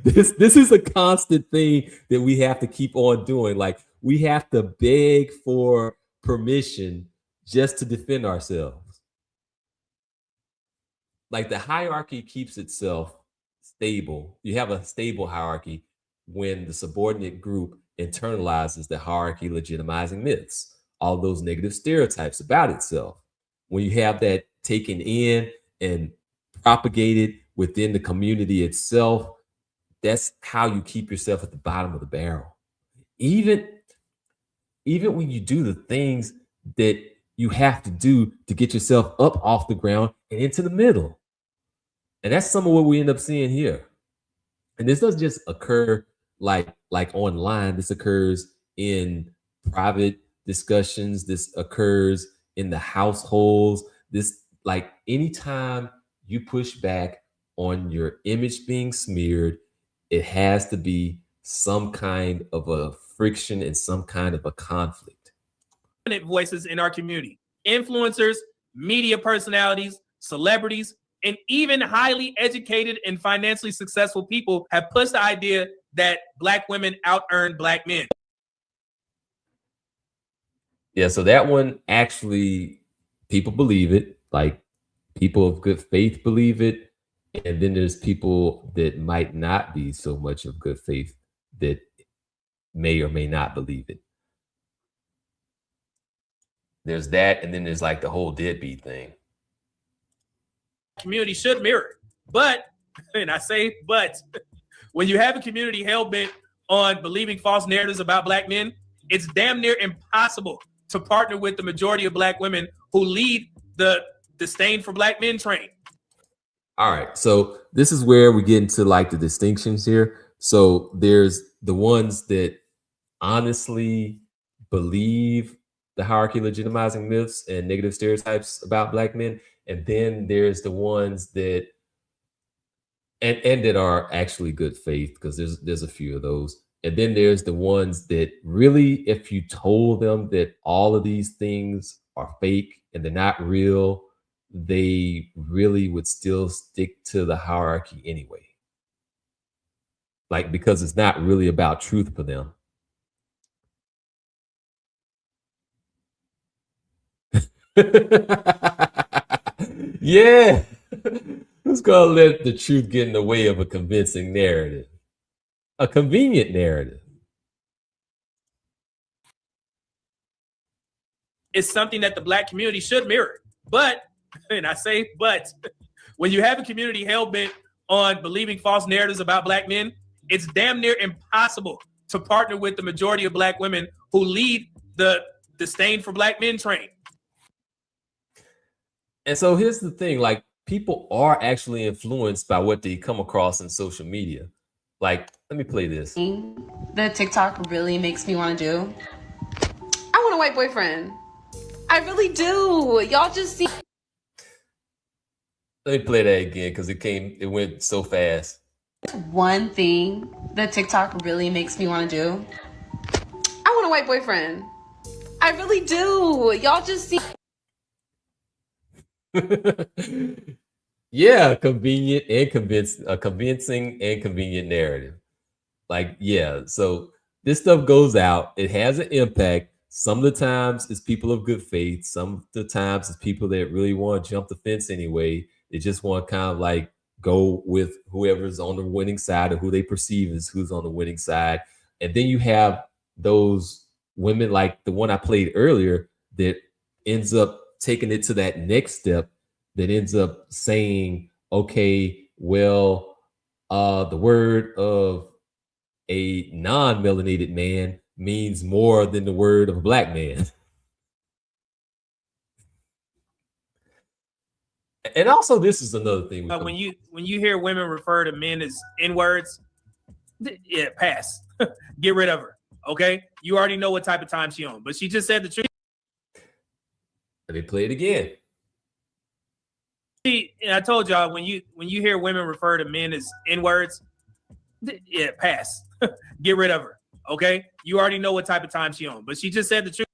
This is a constant thing that we have to keep on doing. Like, we have to beg for permission just to defend ourselves. Like, the hierarchy keeps itself stable. You have a stable hierarchy when the subordinate group internalizes the hierarchy, legitimizing myths, all those negative stereotypes about itself. When you have that taken in and propagated within the community itself, that's how you keep yourself at the bottom of the barrel. Even when you do the things that you have to do to get yourself up off the ground and into the middle. And that's some of what we end up seeing here. And this doesn't just occur like online. This occurs in private discussions. This occurs in the households. This, like, anytime you push back on your image being smeared, it has to be some kind of a friction and some kind of a conflict. Voices in our community, influencers, media personalities, celebrities, and even highly educated and financially successful people have pushed the idea that Black women out-earn Black men. Yeah, so that one, actually, people believe it. Like, people of good faith believe it. And then there's people that might not be so much of good faith that may or may not believe it. There's that, and then there's like the whole deadbeat thing. Community should mirror. But, and I say but, when you have a community hell-bent on believing false narratives about Black men, it's damn near impossible to partner with the majority of Black women who lead the disdain for Black men train. All right, so this is where we get into like the distinctions here. So there's the ones that honestly believe the hierarchy legitimizing myths and negative stereotypes about Black men. And then there's the ones that, and that are actually good faith, because there's a few of those. And then there's the ones that really, if you told them that all of these things are fake and they're not real, they really would still stick to the hierarchy anyway. Like, because it's not really about truth for them. Yeah. Who's gonna let the truth get in the way of a convincing narrative? A convenient narrative. It's something that the Black community should mirror. But, and I say but, when you have a community hell-bent on believing false narratives about Black men, it's damn near impossible to partner with the majority of Black women who lead the disdain for Black men train. And so here's the thing, like, people are actually influenced by what they come across in social media. Like, let me play this. The TikTok really makes me want to do. I want a white boyfriend. I really do. Y'all just see. Let me play that again because it went so fast. One thing the TikTok really makes me want to do. I want a white boyfriend. I really do. Y'all just see. Yeah, convenient and convincing and convenient narrative. Like, yeah, so this stuff goes out. It has an impact. Some of the times it's people of good faith. Some of the times it's people that really want to jump the fence anyway. They just want to kind of like go with whoever's on the winning side or who they perceive as who's on the winning side. And then you have those women like the one I played earlier that ends up taking it to that next step, that ends up saying, okay, well, the word of a non-melanated man means more than the word of a Black man. And also, this is another thing. When you hear women refer to men as N-words, yeah, pass. Get rid of her. Okay, you already know what type of time she on, but she just said the truth. Let me play it again. See, I told y'all when you hear women refer to men as N-words, yeah, pass. Get rid of her. Okay, you already know what type of time she on, but she just said the truth.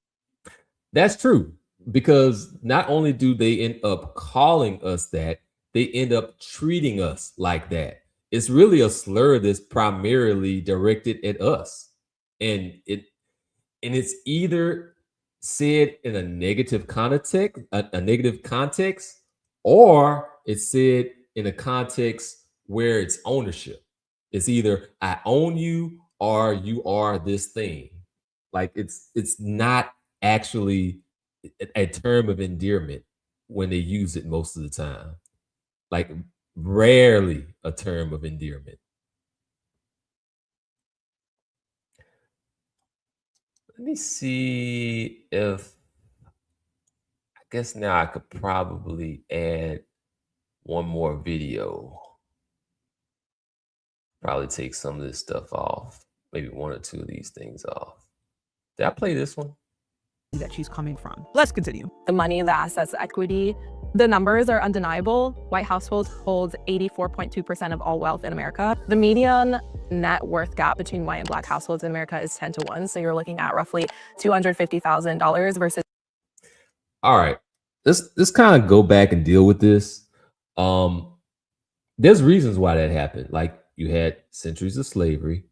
That's true, because not only do they end up calling us that, they end up treating us like that. It's really a slur that's primarily directed at us, and it's either said in a negative context, or it's said in a context where it's ownership. It's either I own you or you are this thing. Like it's not actually a term of endearment when they use it most of the time. Like rarely a term of endearment. Let me see if, I guess now I could probably add one more video. Probably take some of this stuff off. Maybe one or two of these things off. Did I play this one? That she's coming from. Let's continue. The money, the assets, the equity, the numbers are undeniable. White households hold 84.2% of all wealth in America. The median net worth gap between white and Black households in America is 10 to 1. So you're looking at roughly $250,000 versus. All right, let's kind of go back and deal with this. There's reasons why that happened. Like you had centuries of slavery.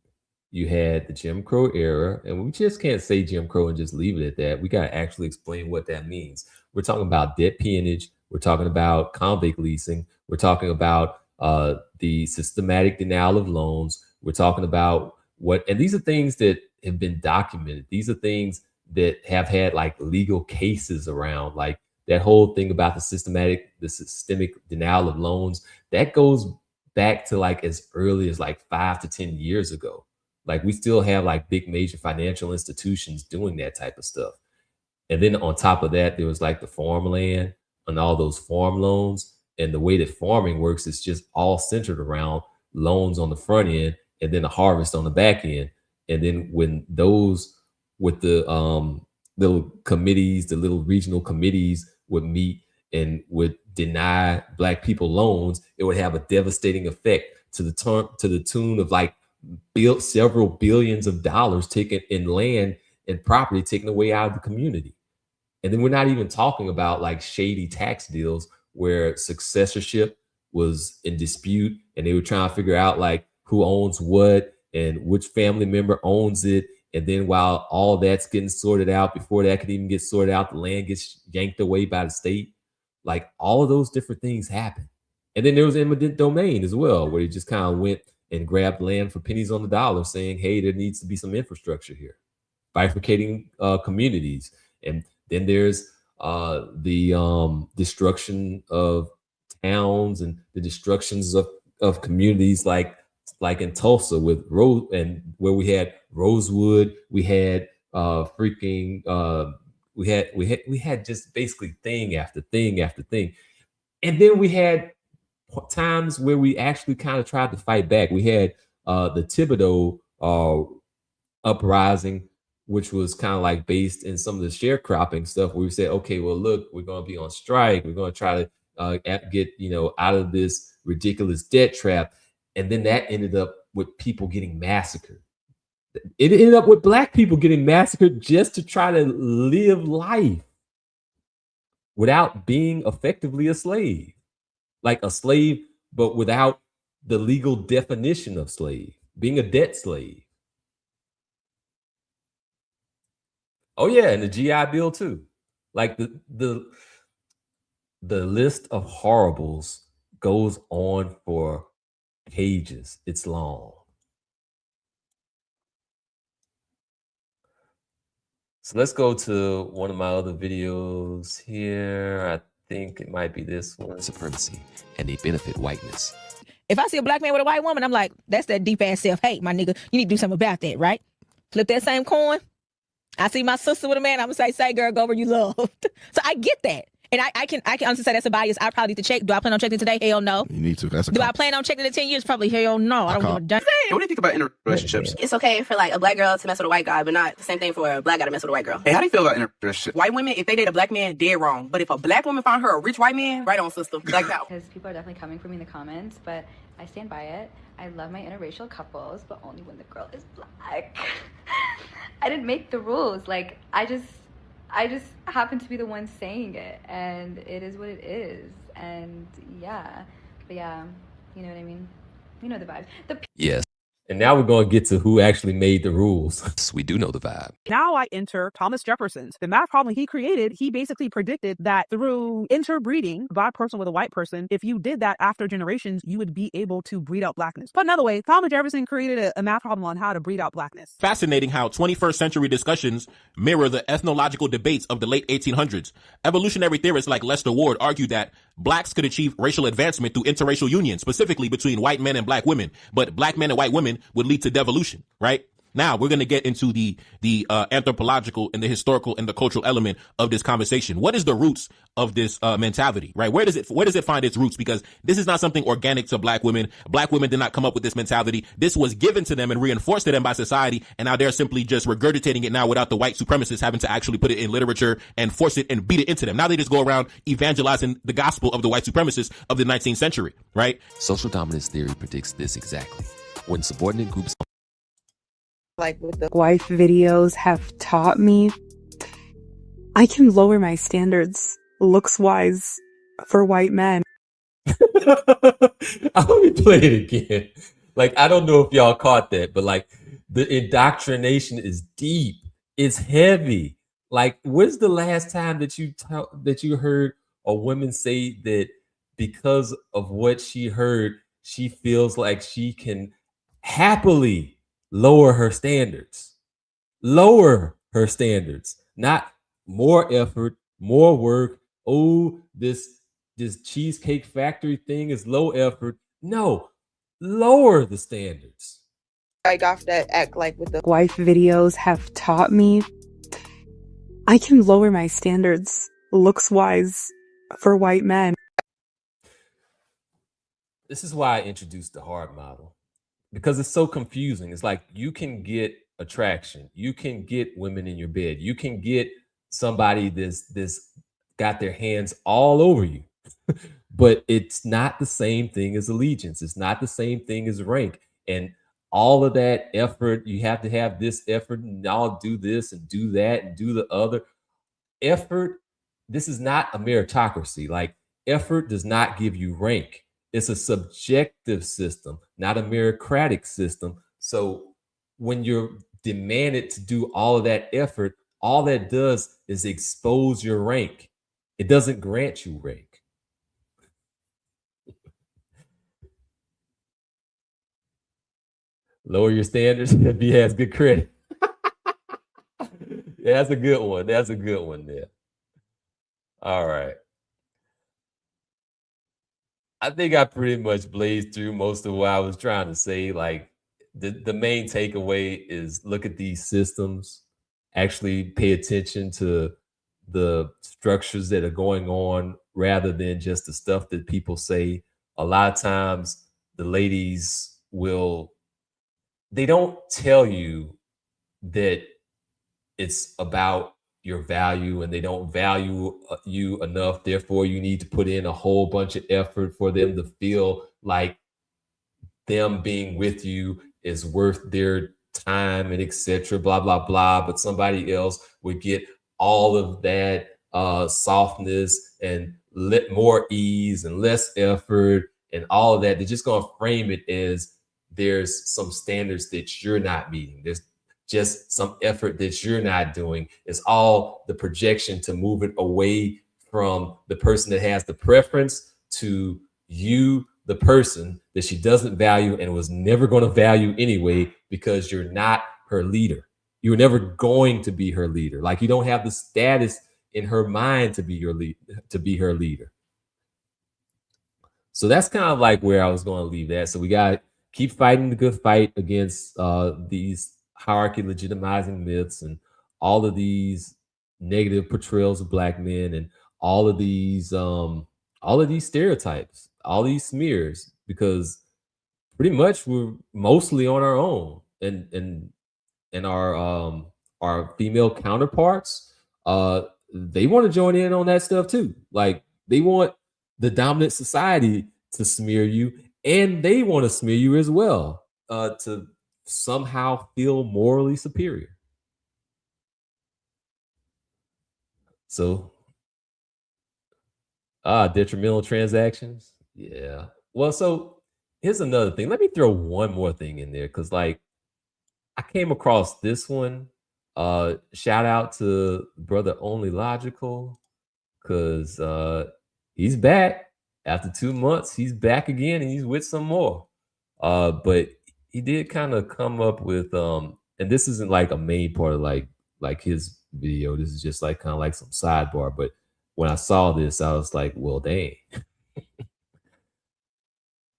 You had the Jim Crow era, and we just can't say Jim Crow and just leave it at that. We got to actually explain what that means. We're talking about debt peonage. We're talking about convict leasing. We're talking about the systematic denial of loans. We're talking about and these are things that have been documented. These are things that have had like legal cases around, like that whole thing about the systemic denial of loans. That goes back to like as early as like 5 to 10 years ago. Like we still have like big major financial institutions doing that type of stuff. And then on top of that, there was like the farmland and all those farm loans. And the way that farming works is just all centered around loans on the front end and then a harvest on the back end. And then when those with the little committees, the little regional committees would meet and would deny Black people loans, it would have a devastating effect to the tune of like several billions of dollars taken in land and property taken away out of the community. And then we're not even talking about like shady tax deals where successorship was in dispute and they were trying to figure out like who owns what and which family member owns it. And then while all that's getting sorted out, before that could even get sorted out, the land gets yanked away by the state. Like all of those different things happen. And then there was eminent domain as well, where he just kind of went and grabbed land for pennies on the dollar, saying, hey, there needs to be some infrastructure here, bifurcating communities. And then there's the destruction of towns and the destructions of communities like in Tulsa with Rose, and where we had Rosewood, we had we had just basically thing after thing after thing. And then we had times where we actually kind of tried to fight back. We had the Thibodeau uprising, which was kind of like based in some of the sharecropping stuff, where we said, okay, well, look, we're going to be on strike. We're going to try to get, out of this ridiculous debt trap. And then that ended up with people getting massacred. It ended up with Black people getting massacred just to try to live life without being effectively a slave. Like a slave, but without the legal definition of slave, being a debt slave. Oh yeah, and the GI Bill too. Like the list of horribles goes on for pages. It's long. So let's go to one of my other videos here. I think it might be this one. Supremacy, and they benefit whiteness. If I see a Black man with a white woman, I'm like, that's that deep ass self-hate, my nigga. You need to do something about that, right? Flip that same coin. I see my sister with a man, I'm gonna say girl, go where you loved. So I get that. And I can honestly say that's a bias I probably need to check. Do I plan on checking today? Hell no. You need to. Do I plan on checking in 10 years? Probably hell no. I don't give a damn. What do you think about interrelationships? It's okay for like a Black girl to mess with a white guy, but not the same thing for a Black guy to mess with a white girl. Hey, how do you feel about interrelationships? White women, if they date a Black man, dead wrong. But if a Black woman found her a rich white man, right on, sister. Like that. Because people are definitely coming for me in the comments, but I stand by it. I love my interracial couples, but only when the girl is Black. I didn't make the rules. Like, I just happen to be the one saying it, and it is what it is. And yeah, but yeah, you know what I mean? You know the vibe. Yes. And now we're going to get to who actually made the rules. We do know the vibe. Now I enter Thomas Jefferson's. The math problem he created, he basically predicted that through interbreeding, black person with a white person, if you did that after generations, you would be able to breed out blackness. Put another way, Thomas Jefferson created a math problem on how to breed out blackness. Fascinating how 21st century discussions mirror the ethnological debates of the late 1800s. Evolutionary theorists like Lester Ward argue that blacks could achieve racial advancement through interracial union, specifically between white men and black women, but black men and white women would lead to devolution, right? Now we're going to get into the anthropological and the historical and the cultural element of this conversation. What is the roots of this mentality, right? Where does it find its roots? Because this is not something organic to black women. Black women did not come up with this mentality. This was given to them and reinforced to them by society, and now they're simply just regurgitating it now without the white supremacists having to actually put it in literature and force it and beat it into them. Now they just go around evangelizing the gospel of the white supremacists of the 19th century, right? Social dominance theory predicts this exactly. When subordinate groups like with the wife videos have taught me, I can lower my standards looks wise for white men. Let me play it again. Like, I don't know if y'all caught that, but like the indoctrination is deep. It's heavy. Like, when's the last time that you heard a woman say that because of what she heard, she feels like she can happily lower her standards, not more effort, more work. Oh, this Cheesecake Factory thing is low effort. No, lower the standards. I got that act like with the wife videos have taught me, I can lower my standards looks wise for white men. This is why I introduced the hard model. Because it's so confusing. It's like you can get attraction. You can get women in your bed. You can get somebody this got their hands all over you. But it's not the same thing as allegiance. It's not the same thing as rank. And all of that effort, you have to have this effort, and I'll do this and do that and do the other. Effort, this is not a meritocracy. Like, effort does not give you rank. It's a subjective system, not a meritocratic system. So when you're demanded to do all of that effort, all that does is expose your rank. It doesn't grant you rank. Lower your standards if he has good credit. Yeah, that's a good one. That's a good one there. All right. I think I pretty much blazed through most of what I was trying to say. Like the main takeaway is look at these systems, actually pay attention to the structures that are going on rather than just the stuff that people say. A lot of times the ladies they don't tell you that it's about your value and they don't value you enough. Therefore, you need to put in a whole bunch of effort for them to feel like them being with you is worth their time and etc. Blah blah blah. But somebody else would get all of that softness and more ease and less effort and all of that. They're just going to frame it as there's some standards that you're not meeting. There's just some effort that you're not doing. It's all the projection to move it away from the person that has the preference to you, the person that she doesn't value and was never going to value anyway, because you're not her leader. You were never going to be her leader. Like, you don't have the status in her mind to be your her leader. So that's kind of like where I was going to leave that. So we got to keep fighting the good fight against these hierarchy legitimizing myths and all of these negative portrayals of Black men and all of these stereotypes, all these smears, because pretty much we're mostly on our own, and our female counterparts, they want to join in on that stuff too. Like, they want the dominant society to smear you, and they want to smear you as well, to somehow feel morally superior. So, detrimental transactions. Yeah. Well, so here's another thing. Let me throw one more thing in there, because like I came across this one. Shout out to brother Only Logical, because he's back after 2 months. He's back again, and he's with some more. But he did kind of come up with and this isn't like a main part of like his video. This is just like kind of like some sidebar. But when I saw this, I was like, well, dang.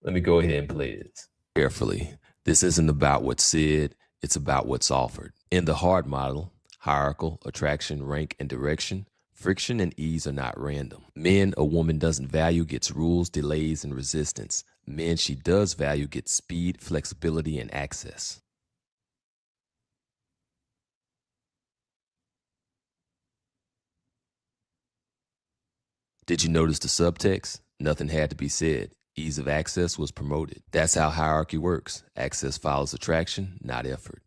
Let me go ahead and play this. Carefully. This isn't about what's said, it's about what's offered. In the hard model, hierarchical, attraction, rank, and direction, friction and ease are not random. Men a woman doesn't value gets rules, delays, and resistance. Men she does value gets speed, flexibility, and access. Did you notice the subtext? Nothing had to be said. Ease of access was promoted. That's how hierarchy works. Access follows attraction, not effort.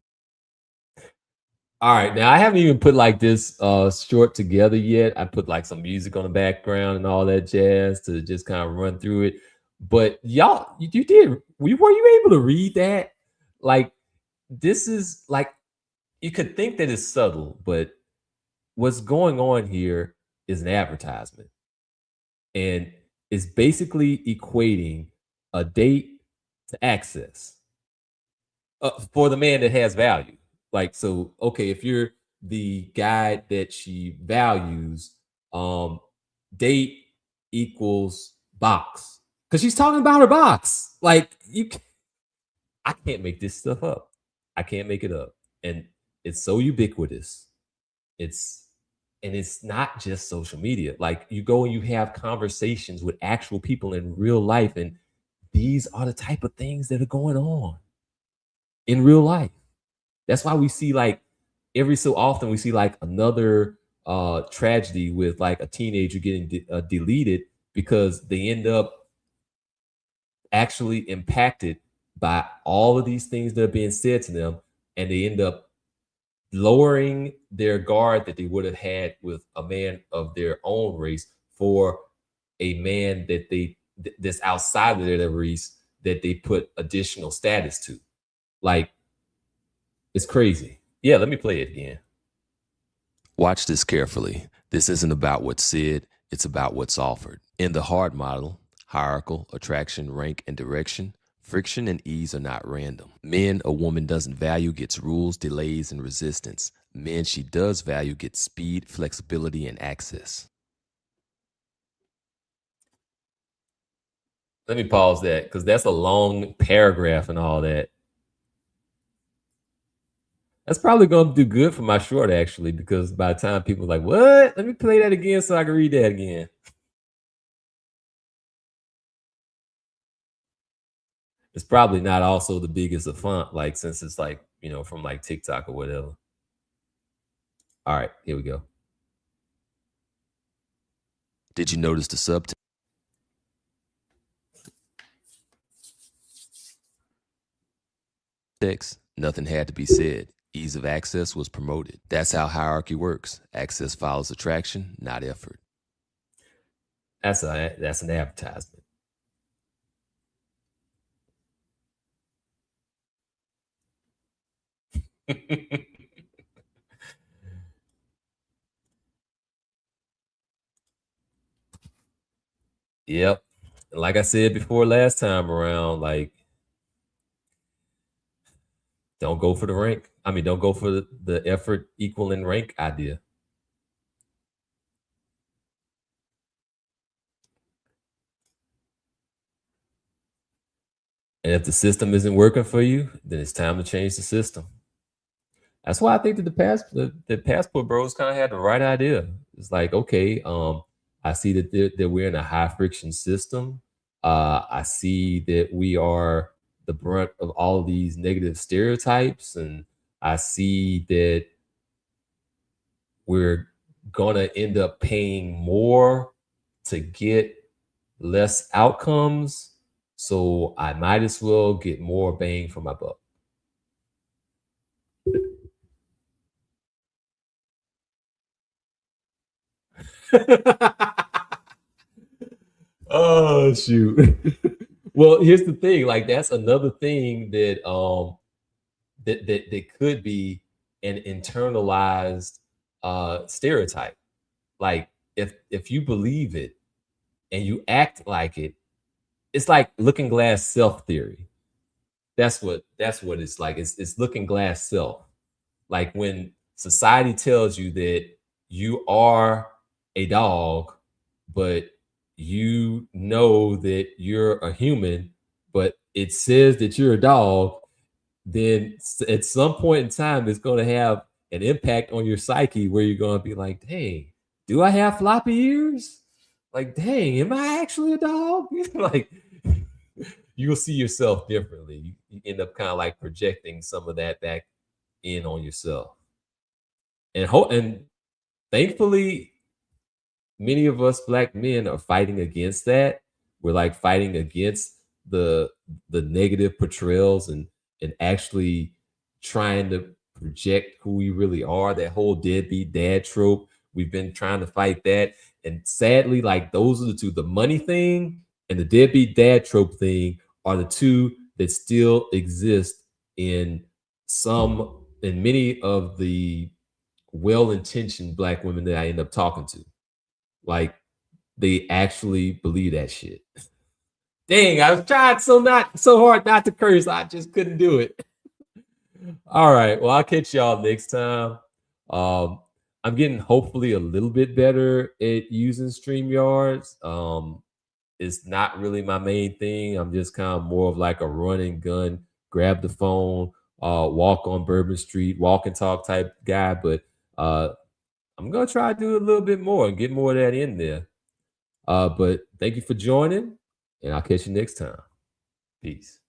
All right, now I haven't even put like this short together yet. I put like some music on the background and all that jazz to just kind of run through it. But y'all, you did. Were you able to read that? Like, this is like, you could think that it's subtle, but what's going on here is an advertisement. And it's basically equating a date to access for the man that has value. Like, so, okay, if you're the guy that she values, date equals box. Because she's talking about her box. Like, I can't make this stuff up. I can't make it up. And it's so ubiquitous. And it's not just social media. Like, you go and you have conversations with actual people in real life, and these are the type of things that are going on in real life. That's why we see, like, every so often we see like another tragedy with like a teenager getting deleted because they end up actually impacted by all of these things that are being said to them, and they end up lowering their guard that they would have had with a man of their own race for a man that that's outside of their race that they put additional status to. Like, it's crazy. Yeah, let me play it again. Watch this carefully. This isn't about what's said, it's about what's offered. In the hard model, hierarchical, attraction, rank, and direction, Friction and ease are not random. Men a woman doesn't value gets rules, delays, and resistance. Men she does value gets speed, flexibility, and access. Let me pause that because that's a long paragraph and all that. That's probably going to do good for my short, actually, because by the time people are like, what? Let me play that again so I can read that again. It's probably not also the biggest of font, like, since it's like, you know, from like TikTok or whatever. All right, here we go. Did you notice the subtext? Nothing had to be said. Ease of access was promoted. That's how hierarchy works. Access follows attraction, not effort. That's an advertisement. Yep. And like I said before last time around, like, don't go for the rank. I mean, don't go for the effort equaling rank idea. And if the system isn't working for you, then it's time to change the system. That's why I think that the passport bros kind of had the right idea. It's like, okay, I see that we're in a high friction system. I see that we are the brunt of all of these negative stereotypes, and I see that we're gonna end up paying more to get less outcomes. So I might as well get more bang for my buck. Oh shoot. Well, here's the thing. Like, that's another thing that that could be an internalized stereotype. Like, if you believe it and you act like it, it's like looking glass self theory. That's what it's like. It's looking glass self. Like when society tells you that you are a dog, but you know that you're a human, but it says that you're a dog, then at some point in time, it's going to have an impact on your psyche where you're going to be like, dang, do I have floppy ears? Like, dang, am I actually a dog? Like, you'll see yourself differently. You end up kind of like projecting some of that back in on yourself. And thankfully, many of us Black men are fighting against that. We're like fighting against the negative portrayals and actually trying to project who we really are. That whole deadbeat dad trope, we've been trying to fight that. And sadly, like, those are the two. The money thing and the deadbeat dad trope thing are the two that still exist in many of the well-intentioned Black women that I end up talking to. Like, they actually believe that shit. Dang, I was trying so hard not to curse. I just couldn't do it. All right. Well, I'll catch y'all next time. I'm getting hopefully a little bit better at using StreamYards. It's not really my main thing. I'm just kind of more of like a run and gun, grab the phone, walk on Bourbon Street, walk and talk type guy. But I'm gonna try to do a little bit more and get more of that in there. But thank you for joining, and I'll catch you next time. Peace.